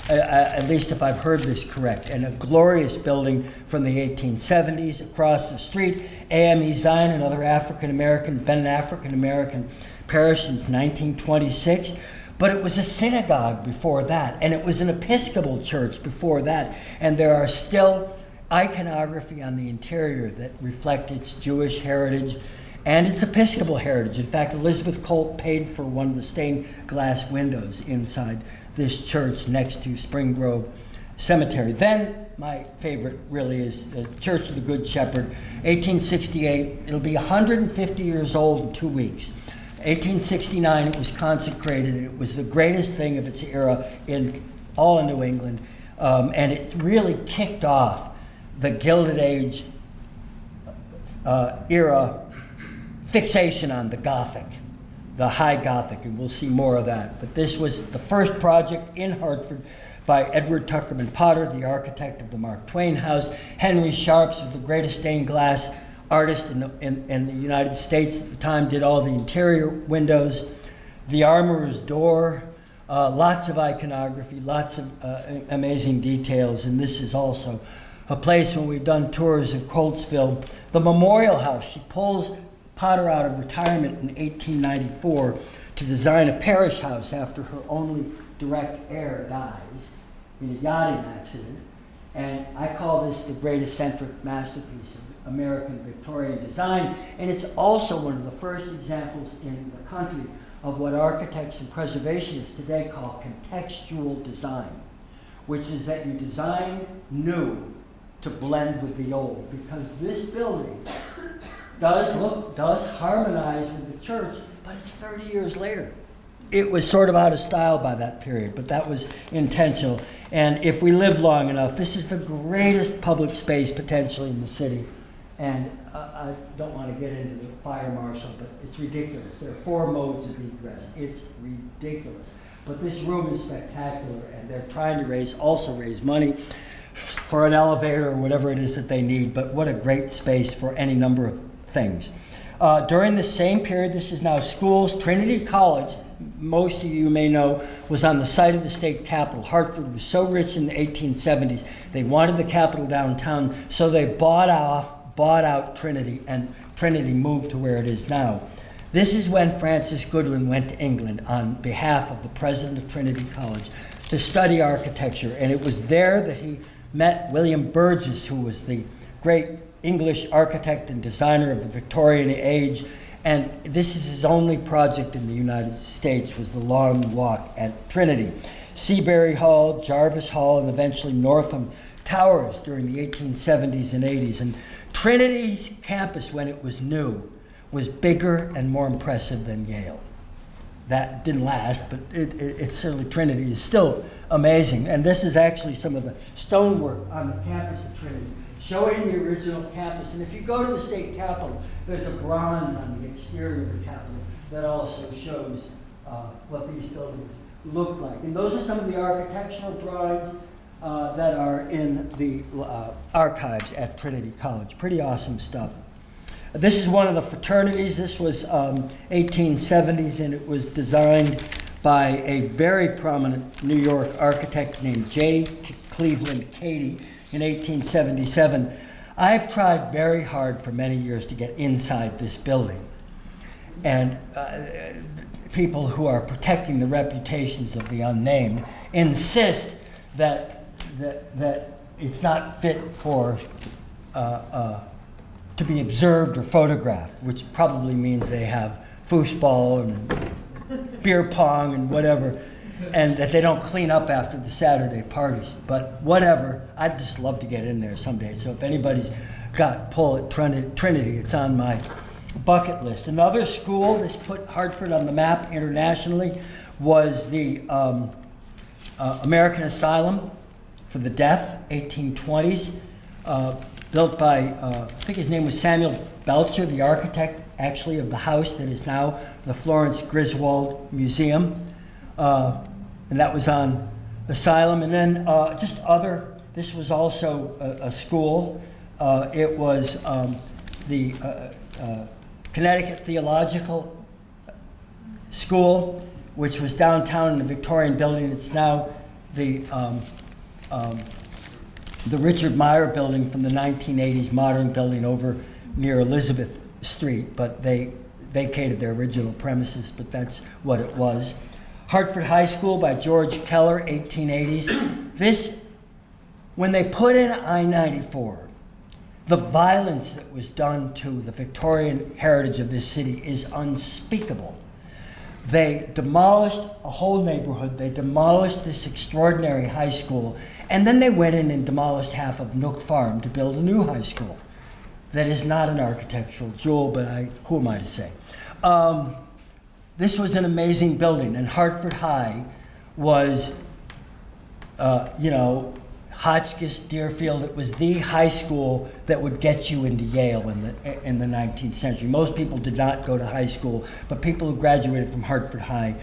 at least if I've heard this correct. And a glorious building from the 1870s across the street, AME Zion, another African-American, been an African-American parish since 1926. But it was a synagogue before that, and it was an Episcopal church before that, and there are still iconography on the interior that reflect its Jewish heritage and its Episcopal heritage. In fact, Elizabeth Colt paid for one of the stained glass windows inside this church next to Spring Grove Cemetery. Then, my favorite really is the Church of the Good Shepherd, 1868. It'll be 150 years old in 2 weeks. 1869, it was consecrated. It was the greatest thing of its era in all of New England. And it really kicked off the Gilded Age era fixation on the Gothic, the High Gothic, and we'll see more of that. But this was the first project in Hartford by Edward Tuckerman Potter, the architect of the Mark Twain House. Henry Sharps was the greatest stained glass artist in the United States at the time, did all the interior windows. The Armorer's Door, lots of iconography, lots of amazing details, and this is also a place when we've done tours of Coltsville. The Memorial House, she pulls Potter out of retirement in 1894 to design a parish house after her only direct heir dies in a yachting accident. And I call this the great eccentric masterpiece of American Victorian design. And it's also one of the first examples in the country of what architects and preservationists today call contextual design, which is that you design new to blend with the old, because this building does harmonize with the church, but it's 30 years later. It was sort of out of style by that period, but that was intentional. And if we live long enough, this is the greatest public space potentially in the city. And I don't want to get into the fire marshal, but it's ridiculous. There are 4 modes of egress. It's ridiculous. But this room is spectacular, and they're trying to also raise money for an elevator or whatever it is that they need. But what a great space for any number of things. During the same period, this is now schools. Trinity College, most of you may know, was on the site of the state capitol. Hartford was so rich in the 1870s, they wanted the capitol downtown, so they bought out Trinity, and Trinity moved to where it is now. This is when Francis Goodwin went to England on behalf of the president of Trinity College to study architecture, and it was there that he met William Burgess, who was the great English architect and designer of the Victorian age. And this is his only project in the United States, was the Long Walk at Trinity. Seabury Hall, Jarvis Hall, and eventually Northam Towers during the 1870s and 80s. And Trinity's campus, when it was new, was bigger and more impressive than Yale. That didn't last, but it certainly, Trinity is still amazing. And this is actually some of the stonework on the campus of Trinity, showing the original campus. And if you go to the state capitol, there's a bronze on the exterior of the capitol that also shows what these buildings look like. And those are some of the architectural drawings that are in the archives at Trinity College. Pretty awesome stuff. This is one of the fraternities. This was 1870s, and it was designed by a very prominent New York architect named J. Cleveland Cady in 1877. I've tried very hard for many years to get inside this building. And people who are protecting the reputations of the unnamed insist that it's not fit for to be observed or photographed, which probably means they have foosball and beer pong and whatever, and that they don't clean up after the Saturday parties. But whatever, I'd just love to get in there someday. So if anybody's got pull at Trinity, it's on my bucket list. Another school that's put Hartford on the map internationally was the American Asylum for the Deaf, 1820s, built by, I think his name was Samuel Belcher, the architect actually of the house that is now the Florence Griswold Museum. And that was on Asylum. And then this was also a school. It was the Connecticut Theological School, which was downtown in the Victorian Building. It's now the Richard Meyer Building from the 1980s, modern building over near Elizabeth Street, but they vacated their original premises, but that's what it was. Hartford High School by George Keller, 1880s. This, when they put in I-94, the violence that was done to the Victorian heritage of this city is unspeakable. They demolished a whole neighborhood. They demolished this extraordinary high school, and then they went in and demolished half of Nook Farm to build a new high school. That is not an architectural jewel, but who am I to say? This was an amazing building, and Hartford High was, Hotchkiss, Deerfield. It was the high school that would get you into Yale in the 19th century. Most people did not go to high school, but people who graduated from Hartford High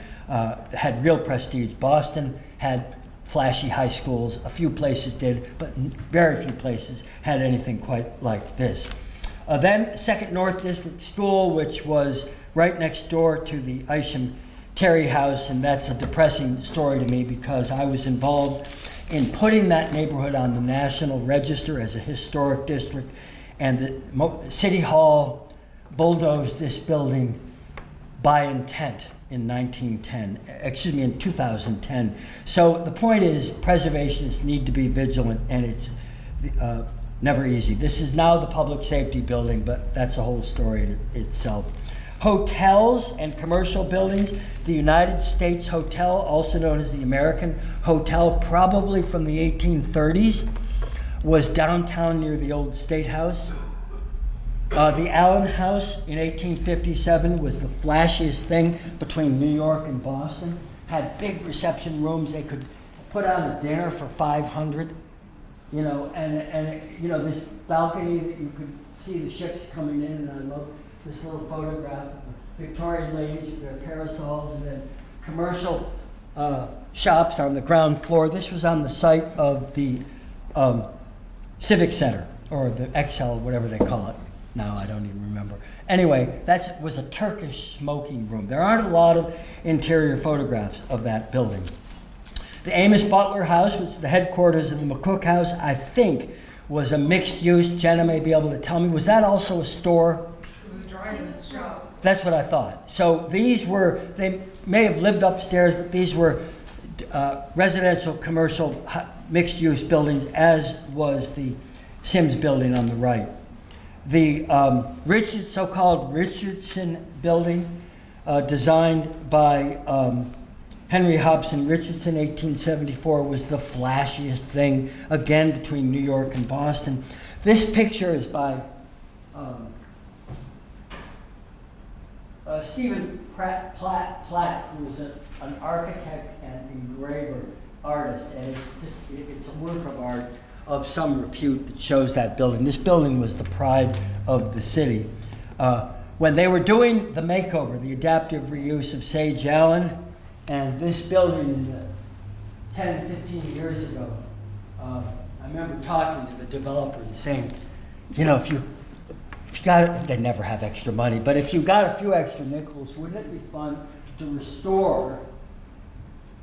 had real prestige. Boston had flashy high schools. A few places did, but very few places had anything quite like this. Then Second North District School, which was right next door to the Isham Terry House, and that's a depressing story to me because I was involved in putting that neighborhood on the National Register as a historic district, and the City Hall bulldozed this building by intent in 2010. So the point is, preservationists need to be vigilant, and it's never easy. This is now the public safety building, but that's a whole story in itself. Hotels and commercial buildings. The United States Hotel, also known as the American Hotel, probably from the 1830s, was downtown near the old State House. The Allen House in 1857 was the flashiest thing between New York and Boston. Had big reception rooms. They could put on a dinner for 500, and this balcony that you could see the ships coming in, and I love this little photograph of the Victorian ladies with their parasols, and then commercial shops on the ground floor. This was on the site of the Civic Center, or the XL, whatever they call it. Now I don't even remember. Anyway, that was a Turkish smoking room. There aren't a lot of interior photographs of that building. The Amos Butler House, which is the headquarters of the McCook House, I think was a mixed use. Jenna may be able to tell me. Was that also a store? Shop. That's what I thought. So they may have lived upstairs, but these were residential, commercial, mixed-use buildings, as was the Sims building on the right. The so-called Richardson building, designed by Henry Hobson Richardson, 1874, was the flashiest thing, again, between New York and Boston. This picture is by Stephen Platt, who was an architect and engraver artist, and it's a work of art of some repute that shows that building. This building was the pride of the city. When they were doing the makeover, the adaptive reuse of Sage Allen, and this building 10, 15 years ago, I remember talking to the developer and saying, if you if you got it, they never have extra money, but if you got a few extra nickels, wouldn't it be fun to restore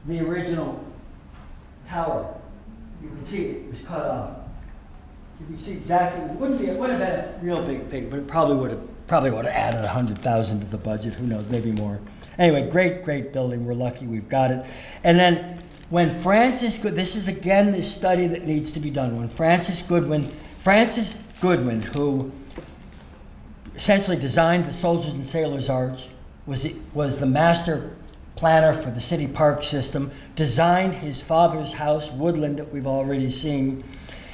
the original tower? You can see it was cut off. You can see exactly, it wouldn't have been a real big thing, but it probably would have added 100,000 to the budget, who knows, maybe more. Anyway, great building, we're lucky we've got it. And then when this is again this study that needs to be done, when Francis Goodwin, who essentially designed the Soldiers and Sailors Arch, was the master planner for the city park system, designed his father's house, Woodland, that we've already seen,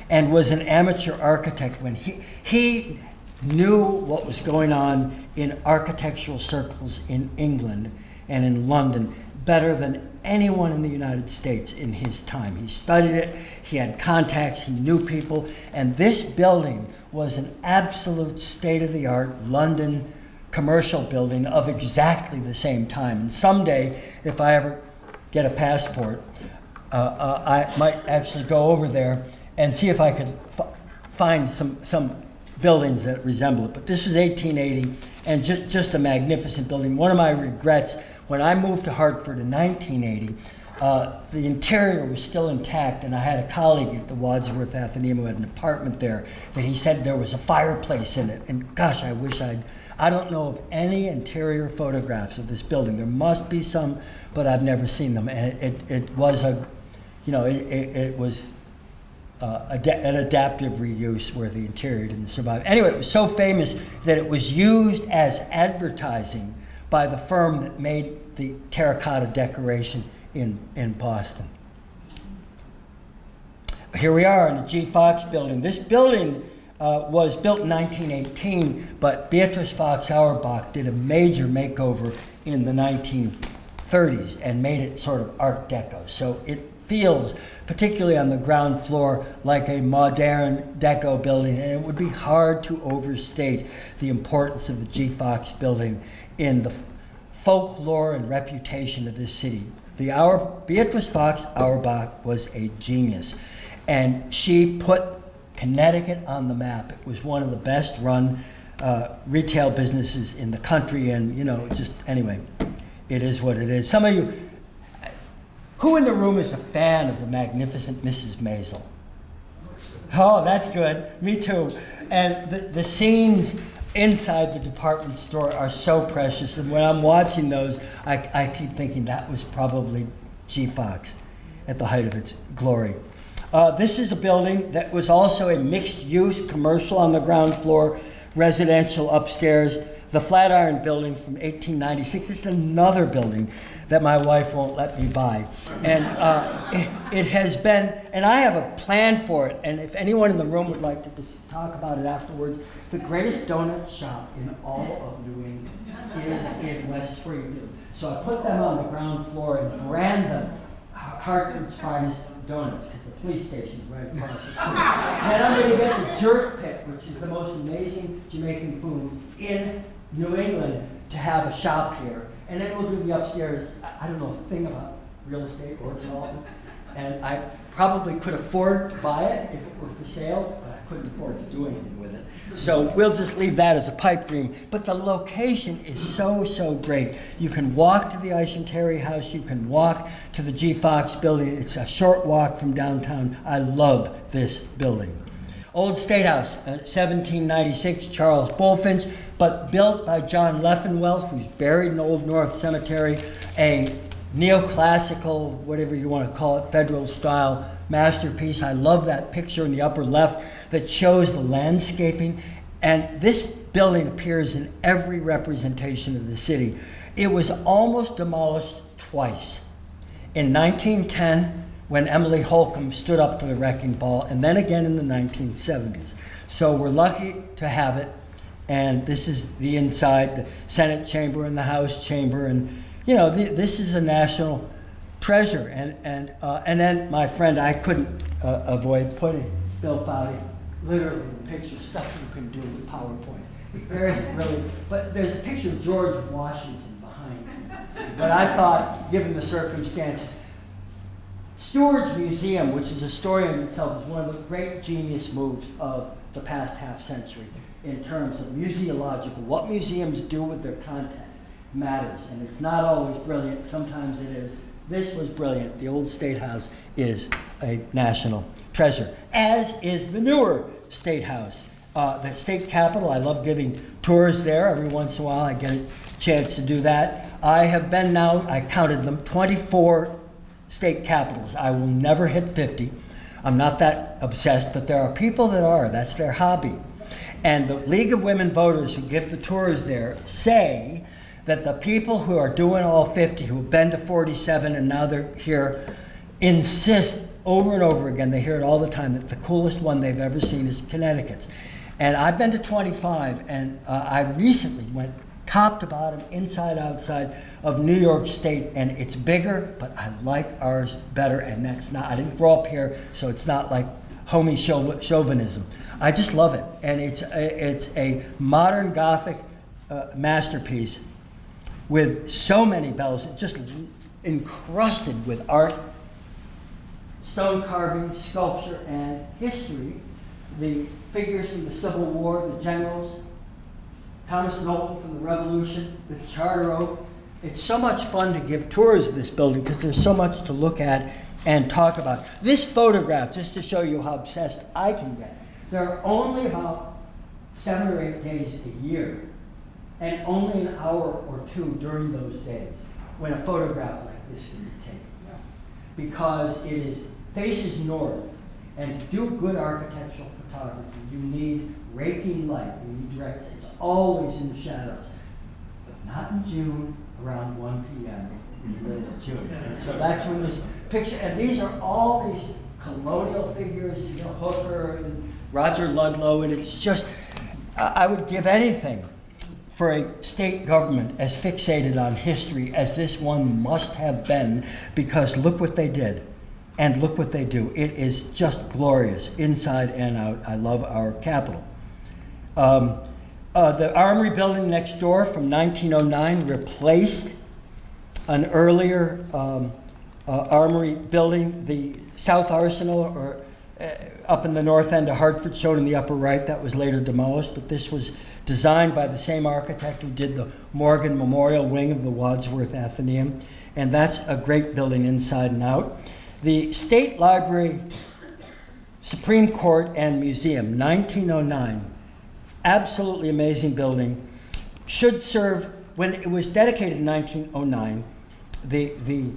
and was an amateur architect when he knew what was going on in architectural circles in England and in London better than anyone in the United States in his time. He studied it, he had contacts, he knew people, and this building was an absolute state-of-the-art London commercial building of exactly the same time. And someday, if I ever get a passport, I might actually go over there and see if I could find some buildings that resemble it. But this is 1880, and just a magnificent building. One of my regrets, when I moved to Hartford in 1980, the interior was still intact, and I had a colleague at the Wadsworth Athenaeum who had an apartment there that he said there was a fireplace in it. And gosh, I wish I don't know of any interior photographs of this building. There must be some, but I've never seen them. And it was an adaptive reuse where the interior didn't survive. Anyway, it was so famous that it was used as advertising by the firm that made the terracotta decoration in Boston. Here we are in the G. Fox building. This building was built in 1918, but Beatrice Fox Auerbach did a major makeover in the 1930s and made it sort of Art Deco. So it feels, particularly on the ground floor, like a modern deco building, and it would be hard to overstate the importance of the G. Fox building in the folklore and reputation of this city. Beatrice Fox Auerbach was a genius, and she put Connecticut on the map. It was one of the best run retail businesses in the country, and anyway, it is what it is. Some of you, who in the room is a fan of the magnificent Mrs. Maisel? Oh, that's good. Me too. And the scenes inside the department store are so precious, and when I'm watching those, I keep thinking that was probably G. Fox at the height of its glory. This is a building that was also a mixed-use commercial on the ground floor, residential upstairs. The Flatiron Building from 1896. This is another building that my wife won't let me buy. And it has been, and I have a plan for it, and if anyone in the room would like to just talk about it afterwards, the greatest donut shop in all of New England is in West Springfield. So I put them on the ground floor and brand them Hartford's finest donuts, because the police station's right across the street. And I'm going to get the Jerk Pit, which is the most amazing Jamaican food in New England, to have a shop here. And then we'll do the upstairs. I don't know a thing about real estate or development, and I probably could afford to buy it if it were for sale, but I couldn't afford to do anything with it. So we'll just leave that as a pipe dream. But the location is so great. You can walk to the Isham Terry House. You can walk to the G. Fox building. It's a short walk from downtown. I love this building. Old State House, 1796, Charles Bulfinch, but built by John Leffenwelt, who's buried in Old North Cemetery, a neoclassical, whatever you want to call it, federal style masterpiece. I love that picture in the upper left that shows the landscaping. And this building appears in every representation of the city. It was almost demolished twice. In 1910, when Emily Holcomb stood up to the wrecking ball, and then again in the 1970s. So we're lucky to have it. And this is the inside, the Senate chamber and the House chamber, and this is a national treasure. And then, my friend, I couldn't avoid putting Bill Fowley literally in picture, stuff you can do with PowerPoint. There isn't really, but there's a picture of George Washington behind him. But I thought, given the circumstances, Stewart's Museum, which is a story in itself, is one of the great genius moves of the past half century in terms of museological. What museums do with their content matters, and it's not always brilliant. Sometimes it is. This was brilliant. The old State House is a national treasure, as is the newer State House. The state capitol, I love giving tours there. Every once in a while I get a chance to do that. I have been now, I counted them, 24 state capitals. I will never hit 50. I'm not that obsessed, but there are people that are. That's their hobby. And the League of Women Voters who give the tours there say that the people who are doing all 50, who have been to 47 and now they're here, insist over and over again, they hear it all the time, that the coolest one they've ever seen is Connecticut's. And I've been to 25, and I recently went top to bottom, inside, outside of New York State, and it's bigger, but I like ours better, and that's not, I didn't grow up here, so it's not like homey chauvinism. I just love it, and it's a modern Gothic masterpiece with so many bells, just encrusted with art, stone carving, sculpture, and history. The figures from the Civil War, the generals, Thomas Knowlton from the Revolution, the Charter Oak. It's so much fun to give tours of this building because there's so much to look at and talk about. This photograph, just to show you how obsessed I can get, there are only about 7 or 8 days a year, and only an hour or two during those days when a photograph like this can be taken. Because it faces north, and to do good architectural photography, you need raking light, you need direct, it's always in the shadows, but not in June around 1 p.m. in the middle of June. And so that's when this picture, and these are all these colonial figures, you know, Hooker and Roger Ludlow, and it's just, I would give anything for a state government as fixated on history as this one must have been, because look what they did. And look what they do. It is just glorious, inside and out. I love our capital. The Armory building next door from 1909 replaced an earlier Armory building. The South Arsenal, or up in the north end of Hartford, shown in the upper right, that was later demolished, but this was designed by the same architect who did the Morgan Memorial wing of the Wadsworth Athenaeum, and that's a great building inside and out. The State Library, Supreme Court and Museum, 1909, absolutely amazing building, should serve, when it was dedicated in 1909, the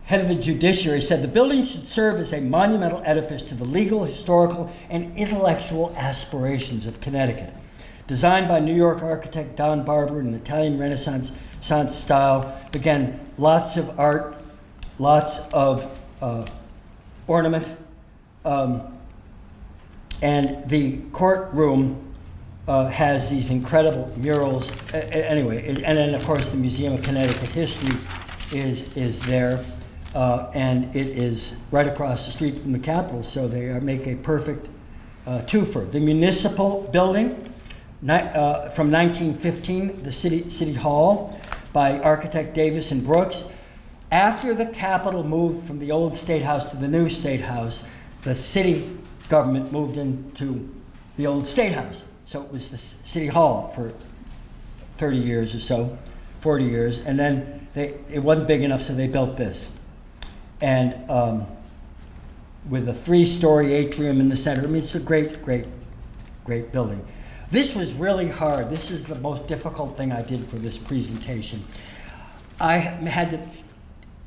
head of the judiciary said the building should serve as a monumental edifice to the legal, historical, and intellectual aspirations of Connecticut. Designed by New York architect Don Barber in Italian Renaissance style. Again, lots of art, lots of ornament, and the courtroom has these incredible murals. Anyway, and then of course the Museum of Connecticut History is there, and it is right across the street from the Capitol, so they make a perfect twofer. The municipal building from 1915, the City Hall by architect Davis and Brooks. After the Capitol moved from the old State House to the new State House, the city government moved into the old State House. So it was the City Hall for 30 years or so, 40 years, and then it wasn't big enough, so they built this. And with a 3-story atrium in the center. I mean, it's a great, great, great building. This was really hard. This is the most difficult thing I did for this presentation. I had to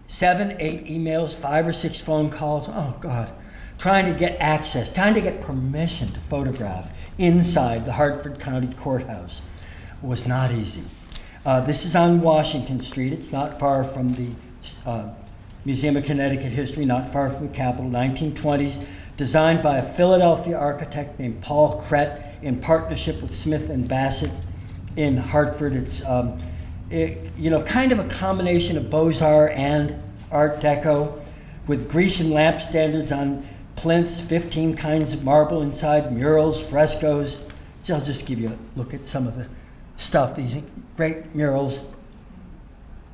7, 8 emails, 5 or 6 phone calls. Oh God, trying to get access, trying to get permission to photograph inside the Hartford County Courthouse was not easy. This is on Washington Street. It's not far from the Museum of Connecticut History, not far from the Capitol, 1920s, designed by a Philadelphia architect named Paul Crett in partnership with Smith and Bassett in Hartford. It's kind of a combination of Beaux-Arts and Art Deco, with Grecian lamp standards on plinths, 15 kinds of marble inside, murals, frescoes. So I'll just give you a look at some of the stuff, these great murals.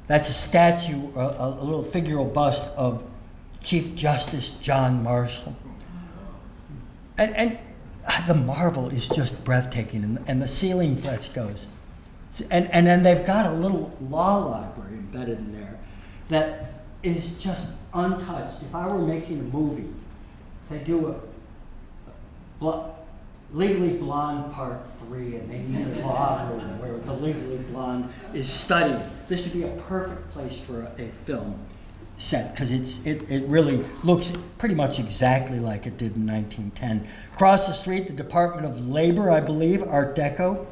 That's a statue, a little figural bust of Chief Justice John Marshall. And the marble is just breathtaking, and the ceiling frescoes. And then they've got a little law library embedded in there that is just untouched. If I were making a movie, if they do a Legally Blonde Part 3 and they need a law room where the Legally Blonde is studied, this would be a perfect place for a film set, because it really looks pretty much exactly like it did in 1910. Across the street, the Department of Labor, I believe, Art Deco.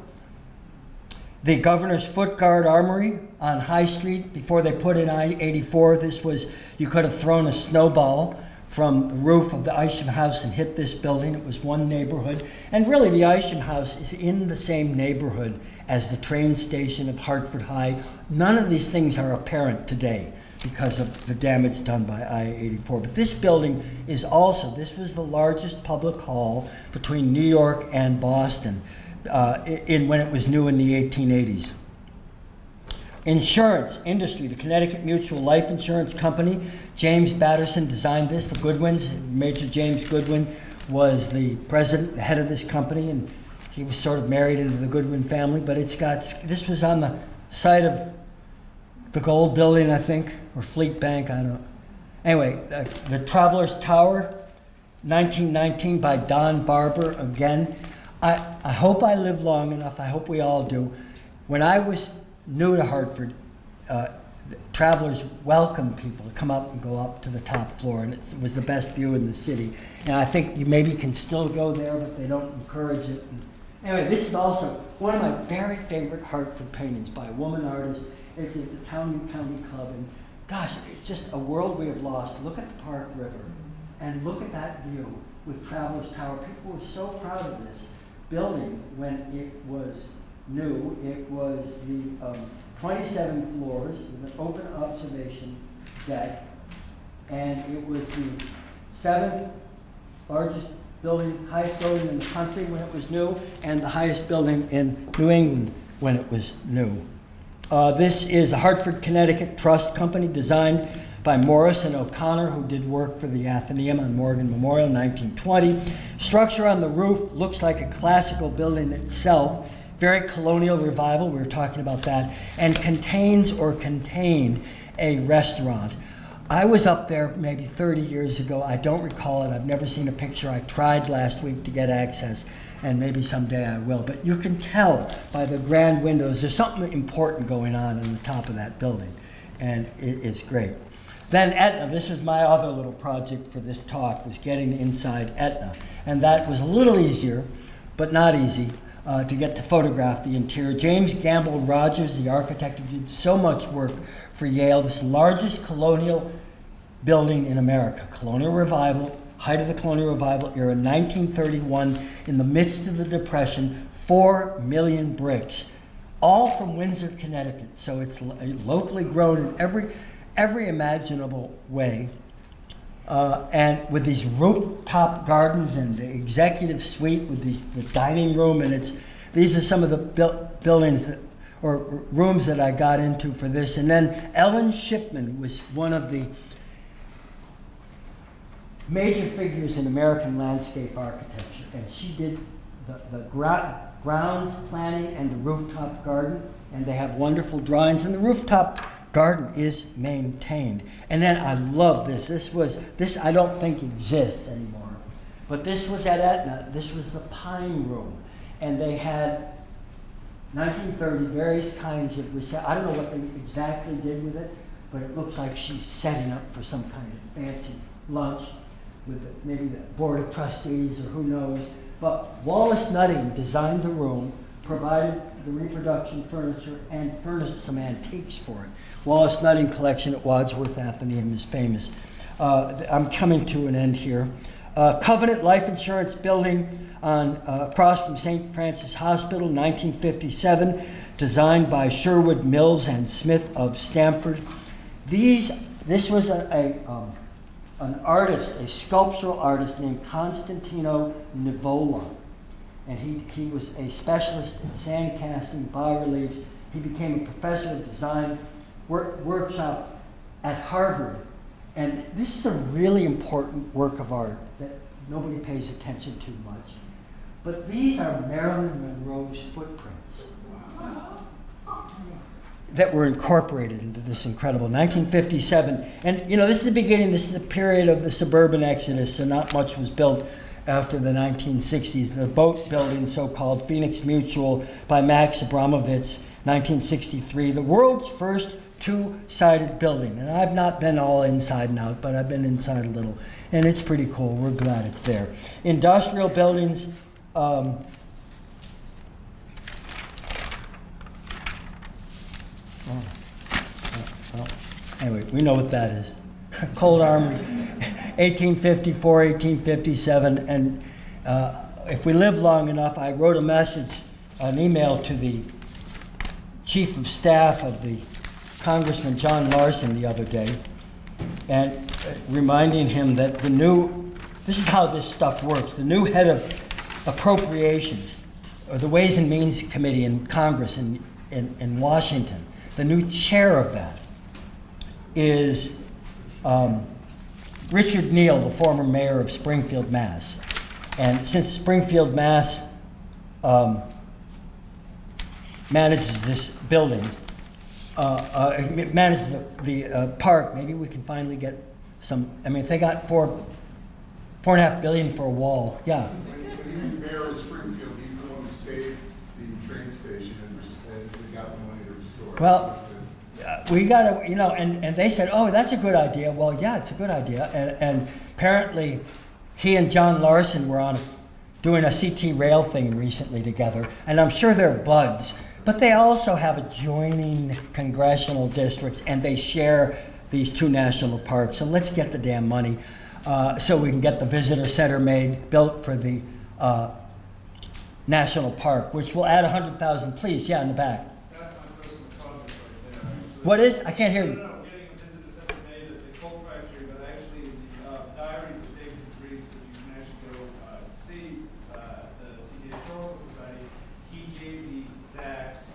The Governor's Foot Guard Armory on High Street, before they put in I-84, this was, you could have thrown a snowball from the roof of the Isham House and hit this building. It was one neighborhood. And really, the Isham House is in the same neighborhood as the train station of Hartford High. None of these things are apparent today because of the damage done by I-84. But this building is also, this was the largest public hall between New York and Boston when it was new in the 1880s. Insurance industry, the Connecticut Mutual Life Insurance Company. James Batterson designed this, the Goodwins. Major James Goodwin was the president, the head of this company, and he was sort of married into the Goodwin family. But this was on the site of the Gold Building, I think, or Fleet Bank, I don't know. Anyway, the Travelers Tower, 1919 by Don Barber, again. I hope I live long enough, I hope we all do. When I was new to Hartford, travelers welcomed people to come up and go up to the top floor, and it was the best view in the city. And I think you maybe can still go there, but they don't encourage it. And anyway, this is also one of my very favorite Hartford paintings by a woman artist. It's at the Town County Club, and gosh, it's just a world we have lost. Look at the Park River, and look at that view with Travelers Tower. People were so proud of this building when it was new. It was the 27 floors with an open observation deck, and it was the 7th largest building, highest building in the country when it was new, and the highest building in New England when it was new. This is a Hartford, Connecticut trust company designed by Morrison O'Connor, who did work for the Athenaeum on Morgan Memorial in 1920. Structure on the roof looks like a classical building itself. Very colonial revival, we were talking about that, and contained a restaurant. I was up there maybe 30 years ago. I don't recall it. I've never seen a picture. I tried last week to get access, and maybe someday I will. But you can tell by the grand windows there's something important going on the top of that building, and it's great. Then Etna, this was my other little project for this talk, was getting inside Etna. And that was a little easier, but not easy, to get to photograph the interior. James Gamble Rogers, the architect who did so much work for Yale, this largest colonial building in America. Colonial Revival, height of the Colonial Revival era, 1931, in the midst of the Depression, 4 million bricks, all from Windsor, Connecticut. So it's locally grown in every imaginable way. And with these rooftop gardens and the executive suite with the dining room, and these are some of the buildings or rooms that I got into for this. And then Ellen Shipman was one of the major figures in American landscape architecture, and she did the grounds planning and the rooftop garden, and they have wonderful drawings, and the rooftop garden is maintained. And then I love this. This I don't think exists anymore, but this was at Etna. This was the Pine Room, and they had 1930 various kinds of I don't know what they exactly did with it, but it looks like she's setting up for some kind of fancy lunch with maybe the Board of Trustees or who knows. But Wallace Nutting designed the room, provided the reproduction furniture, and furnished some antiques for it. Wallace Nutting Collection at Wadsworth Athenaeum is famous. I'm coming to an end here. Covenant Life Insurance Building across from St. Francis Hospital, 1957, designed by Sherwood Mills and Smith of Stamford. This was an artist, a sculptural artist named Constantino Nivola. And he was a specialist in sand casting, bas-reliefs. He became a professor of design workshop at Harvard. And this is a really important work of art that nobody pays attention to much. But these are Marilyn Monroe's footprints that were incorporated into this incredible 1957. And you know, this is the beginning, this is the period of the suburban exodus, so not much was built after the 1960s. The boat building, so-called Phoenix Mutual by Max Abramovitz, 1963, the world's first two-sided building. And I've not been all inside and out, but I've been inside a little. And it's pretty cool. We're glad it's there. Industrial buildings. Anyway, we know what that is. Cold Armory, 1854, 1857. And if we live long enough, I wrote a message, an email to the Chief of Staff of the Congressman John Larson the other day, and reminding him that this is how this stuff works. The new head of appropriations, or the Ways and Means Committee in Congress in Washington, the new chair of that is Richard Neal, the former mayor of Springfield, Mass. And since Springfield, Mass manages this building, manages the park, maybe we can finally get some, I mean, if they got $4.5 billion for a wall, yeah. When he was mayor of Springfield, he's the one who saved the train station and we got the money to restore it. Well, we got to, you know, and they said, oh, that's a good idea. Well, yeah, it's a good idea. And apparently he and John Larson were doing a CT rail thing recently together, and I'm sure they're buds. But they also have adjoining congressional districts, and they share these two national parks. So let's get the damn money so we can get the visitor center built for the national park, which will add 100,000, please. Yeah, in the back. That's my personal project right there. What is? I can't hear you. No, getting a visitor center made at the coal factory, but actually the diaries of David Debris, which you can actually go see, the CD Historical Society, he gave the exact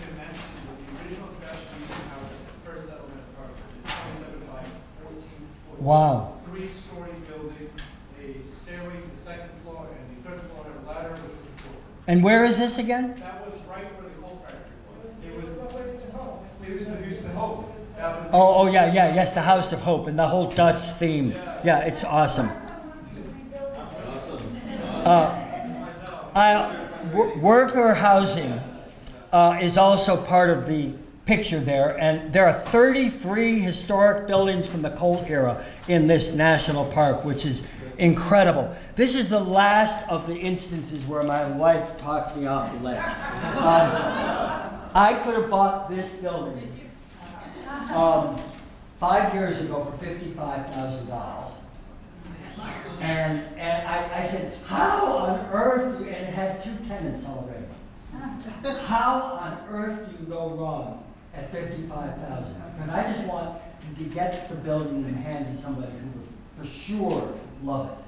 dimensions of the original Flatiron House at the first settlement of Hartford, 27 by 14 foot. Wow. 3-story building, a stairway to the second floor, and the third floor had a ladder, which was a door. And where is this again? That was right where the coal factory was. It was the Houston Hope. That was Oh, yeah, yes, the House of Hope and the whole Dutch theme. Yeah, it's awesome. Worker housing is also part of the picture there, and there are 33 historic buildings from the coal era in this national park, which is incredible. This is the last of the instances where my wife talked me off the ledge. I could have bought this building 5 years ago for $55,000. And I said, how on earth and it had 2 tenants already. How on earth do you go wrong at $55,000? Because I just want to get the building in the hands of somebody who would for sure love it.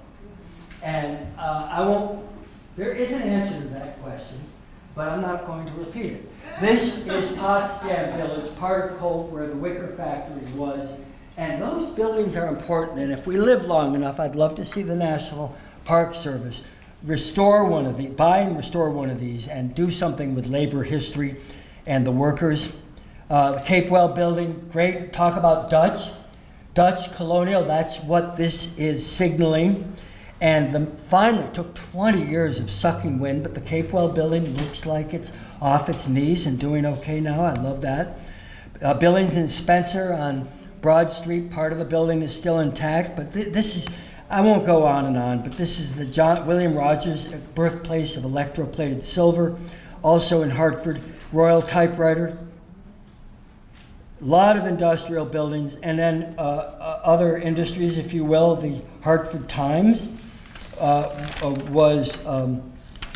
And I won't, there is an answer to that question, but I'm not going to repeat it. This is Potsdam Village, part of Colt, where the Wicker Factory was. And those buildings are important, and if we live long enough, I'd love to see the National Park Service restore one of these, buy and restore one of these, and do something with labor history and the workers. The Capewell Building, great. Talk about Dutch colonial, that's what this is signaling. And finally, it took 20 years of sucking wind, but the Capewell Building looks like it's off its knees and doing okay now. I love that. Billings and Spencer on Broad Street, part of the building is still intact, but this is, I won't go on and on, but this is the William Rogers birthplace of electroplated silver, also in Hartford, Royal Typewriter. A lot of industrial buildings, and then other industries, if you will. The Hartford Times was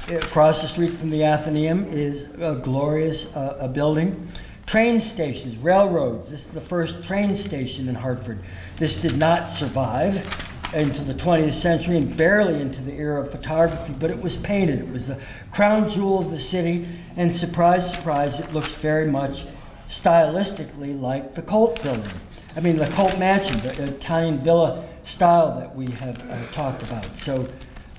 across the street from the Athenaeum, is a glorious building. Train stations, railroads. This is the first train station in Hartford. This did not survive into the 20th century and barely into the era of photography, but it was painted. It was the crown jewel of the city, and surprise, surprise, it looks very much stylistically like the Colt building. I mean, the Colt mansion, the Italian villa style that we have talked about. So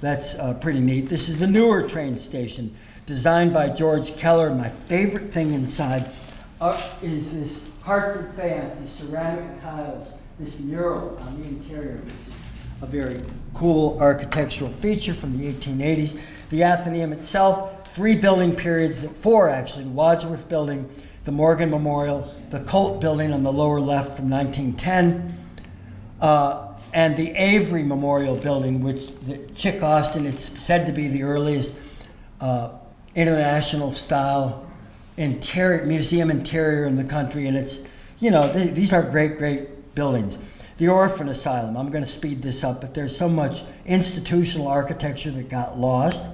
That's pretty neat. This is the newer train station, designed by George Keller. My favorite thing inside is this Hartford faience, these ceramic tiles, this mural on the interior, which is a very cool architectural feature from the 1880s. The Athenaeum itself, 3 building periods, 4 actually, the Wadsworth Building, the Morgan Memorial, the Colt Building on the lower left from 1910, and the Avery Memorial Building, which Chick Austin, it's said to be the earliest international style museum interior in the country, and it's, these are great buildings. The Orphan Asylum, I'm going to speed this up, but there's so much institutional architecture that got lost.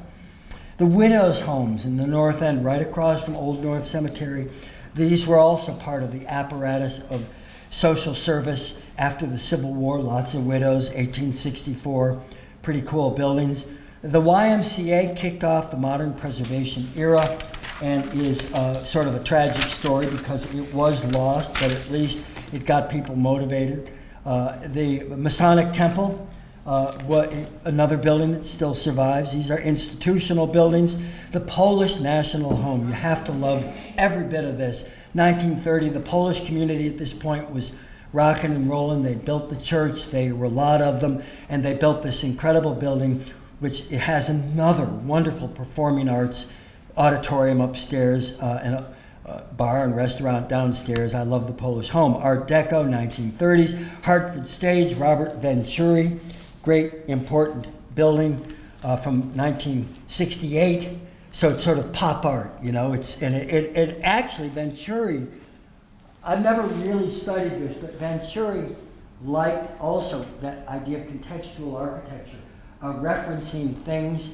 The Widows' Homes in the North End, right across from Old North Cemetery, these were also part of the apparatus of social service after the Civil War. Lots of widows, 1864, pretty cool buildings. The YMCA kicked off the modern preservation era and is sort of a tragic story because it was lost, but at least it got people motivated. The Masonic Temple, another building that still survives. These are institutional buildings. The Polish National Home, you have to love every bit of this. 1930, the Polish community at this point was rocking and rolling. They built the church, there were a lot of them, and they built this incredible building, which it has another wonderful performing arts auditorium upstairs and a bar and restaurant downstairs. I love the Polish Home. Art Deco, 1930s. Hartford Stage, Robert Venturi, great important building from 1968. So it's sort of pop art, it actually, Venturi, I've never really studied this, but Venturi liked also that idea of contextual architecture, referencing things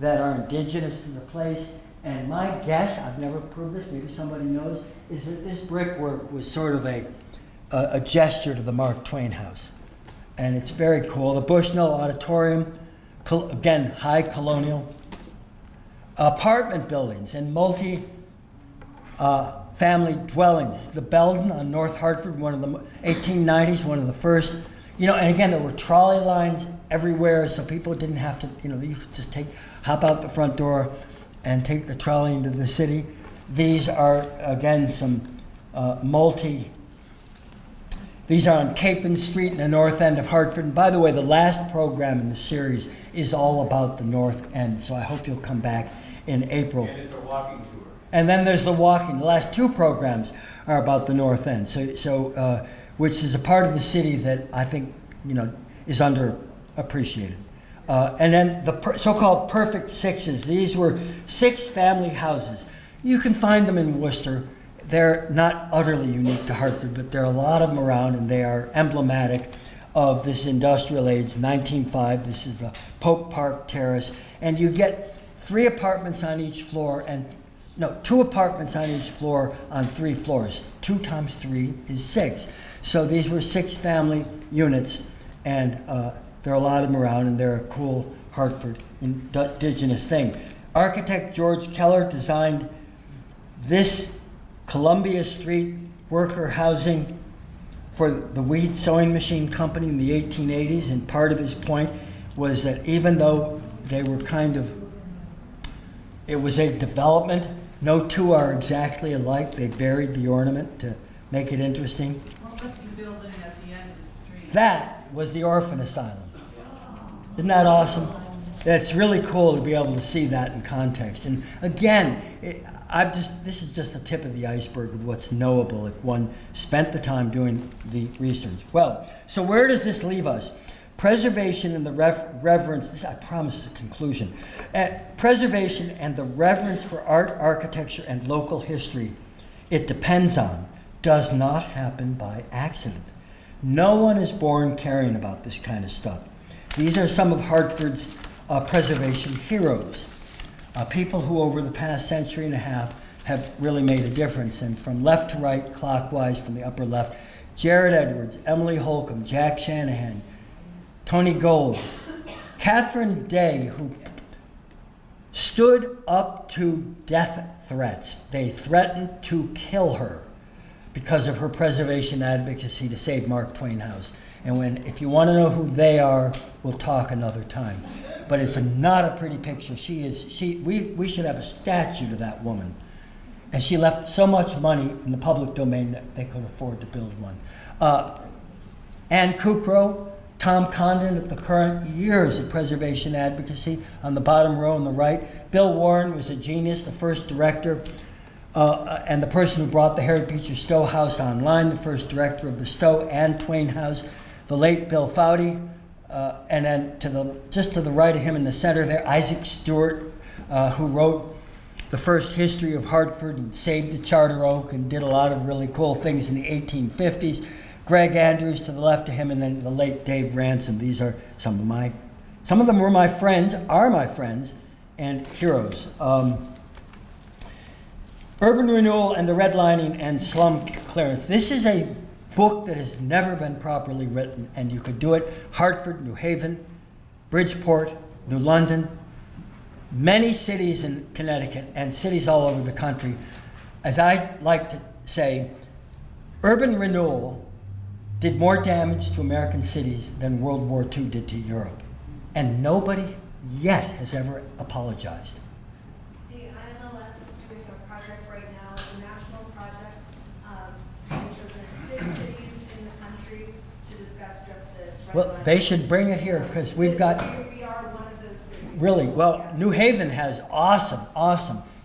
that are indigenous to the place. And my guess, I've never proved this, maybe somebody knows, is that this brickwork was sort of a gesture to the Mark Twain house. And it's very cool. The Bushnell Auditorium, again, high colonial. Apartment buildings and multi-family dwellings. The Belden on North Hartford, one of the 1890s, one of the first. And again, there were trolley lines everywhere, so people didn't have to, you could just hop out the front door and take the trolley into the city. These are, again, some these are on Capon Street in the north end of Hartford. And by the way, the last program in the series is all about the north end, so I hope you'll come back in April. And it's a walking tour. And then there's the walking. The last 2 programs are about the north end, so which is a part of the city that I think, is underappreciated. And then the so-called perfect sixes. These were 6 family houses. You can find them in Worcester. They're not utterly unique to Hartford, but there are a lot of them around, and they are emblematic of this industrial age, 1905. This is the Pope Park Terrace. And you get 3 apartments on each floor, 2 apartments on each floor on 3 floors. 2 times 3 is 6. So these were 6 family units, and there are a lot of them around, and they're a cool Hartford indigenous thing. Architect George Keller designed this Columbia Street worker housing for the Weed Sewing Machine Company in the 1880s, and part of his point was that even though they were it was a development, no 2 are exactly alike. They buried the ornament to make it interesting. What was the building at the end of the street? That was the Orphan Asylum. Isn't that awesome? It's really cool to be able to see that in context. And again, this is just the tip of the iceberg of what's knowable if one spent the time doing the research. Well, so where does this leave us? Preservation and the reverence, this I promise is a conclusion. Preservation and the reverence for art, architecture, and local history it depends on does not happen by accident. No one is born caring about this kind of stuff. These are some of Hartford's preservation heroes, people who over the past century and a half have really made a difference. And from left to right, clockwise, from the upper left, Jared Edwards, Emily Holcomb, Jack Shanahan, Tony Gold, Catherine Day, who stood up to death threats. They threatened to kill her. because of her preservation advocacy to save Mark Twain House. And if you want to know who they are, we'll talk another time. But it's not a pretty picture. We should have a statue to that woman. And she left so much money in the public domain that they could afford to build one. Ann Kukrow, Tom Condon at the current years of preservation advocacy on the bottom row on the right. Bill Warren was a genius, the first director and the person who brought the Harriet Beecher Stowe House online, the first director of the Stowe and Twain House. The late Bill Foudy, and then just to the right of him in the center there, Isaac Stewart, who wrote the first history of Hartford and saved the Charter Oak and did a lot of really cool things in the 1850s. Greg Andrews to the left of him, and then the late Dave Ransom. These are some of them were my friends, are my friends, and heroes. Urban Renewal and the Redlining and Slum Clearance. This is a book that has never been properly written, and you could do it. Hartford, New Haven, Bridgeport, New London, many cities in Connecticut and cities all over the country. As I like to say, urban renewal did more damage to American cities than World War II did to Europe. And nobody yet has ever apologized. The IMLS is doing a project right now, a national project, which is in 6 cities in the country to discuss just this. Well, they should bring it here because we've got... We are one of those cities. Really? Well, New Haven has awesome.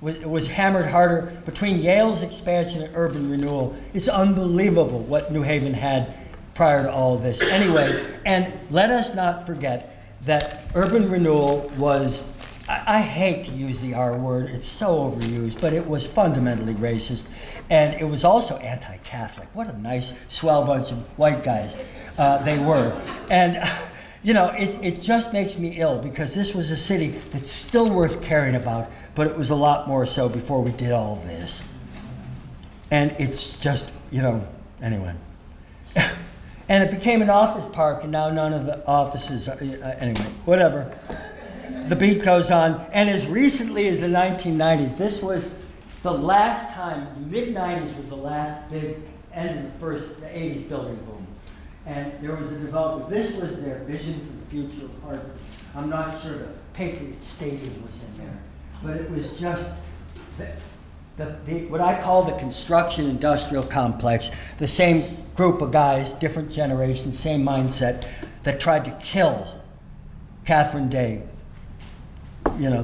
It was hammered harder between Yale's expansion and urban renewal. It's unbelievable what New Haven had prior to all of this. Anyway, and let us not forget that urban renewal was, I hate to use the R word, it's so overused, but it was fundamentally racist. And it was also anti-Catholic. What a nice, swell bunch of white guys they were. And you know, it just makes me ill because this was a city that's still worth caring about, but it was a lot more so before we did all this. And it's just, you know, anyway. And it became an office park, and now none of the offices are, anyway, whatever. The beat goes on. And as recently as the 1990s, this was the last time, mid-90s was the last big end of the 80s building boom. And there was a development. This was their vision for the future of Hartford. I'm not sure the Patriot Stadium was in there, but it was just what I call the construction industrial complex, the same group of guys, different generations, same mindset, that tried to kill Catherine Day. You know,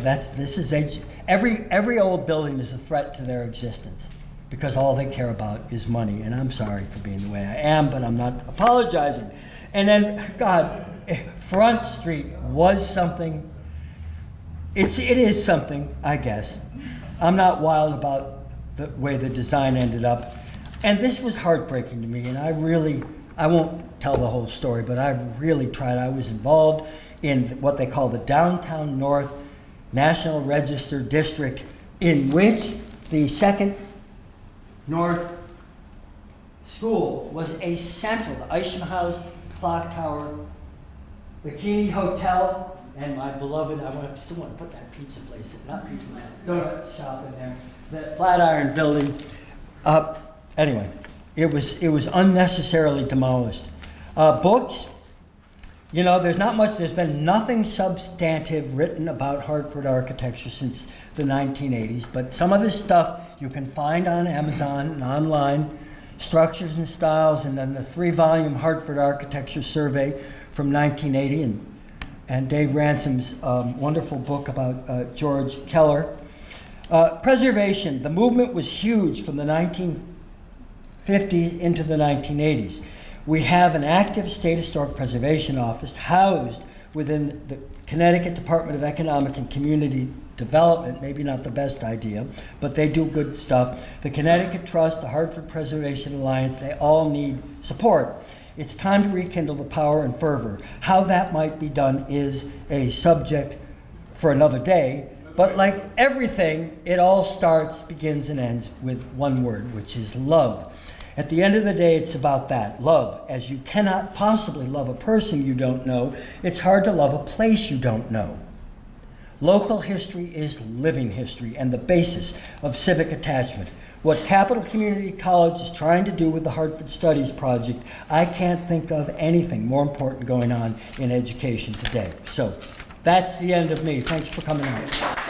every old building is a threat to their existence because all they care about is money. And I'm sorry for being the way I am, but I'm not apologizing. And then, God, Front Street was something. It is something, I guess. I'm not wild about the way the design ended up. And this was heartbreaking to me, and I won't tell the whole story, but I really tried. I was involved in what they call the Downtown North National Register District, in which the Second North School was a central, the Isham House, Clock Tower, the Keeney Hotel, and my beloved, I still want to put that pizza place, not pizza, donut shop in there, the Flatiron Building. Anyway, it was unnecessarily demolished. Books, you know, there's been nothing substantive written about Hartford architecture since the 1980s, but some of this stuff you can find on Amazon and online, Structures and Styles, and then the 3-volume Hartford Architecture Survey from 1980, and Dave Ransom's wonderful book about George Keller. Preservation, the movement was huge from the 1950s into the 1980s. We have an active state historic preservation office housed within the Connecticut Department of Economic and Community Development, maybe not the best idea, but they do good stuff. The Connecticut Trust, the Hartford Preservation Alliance, they all need support. It's time to rekindle the power and fervor. How that might be done is a subject for another day, but like everything, it all starts, begins, and ends with one word, which is love. At the end of the day, it's about that, love. As you cannot possibly love a person you don't know, it's hard to love a place you don't know. Local history is living history and the basis of civic attachment. What Capital Community College is trying to do with the Hartford Studies Project, I can't think of anything more important going on in education today. So that's the end of me. Thanks for coming out.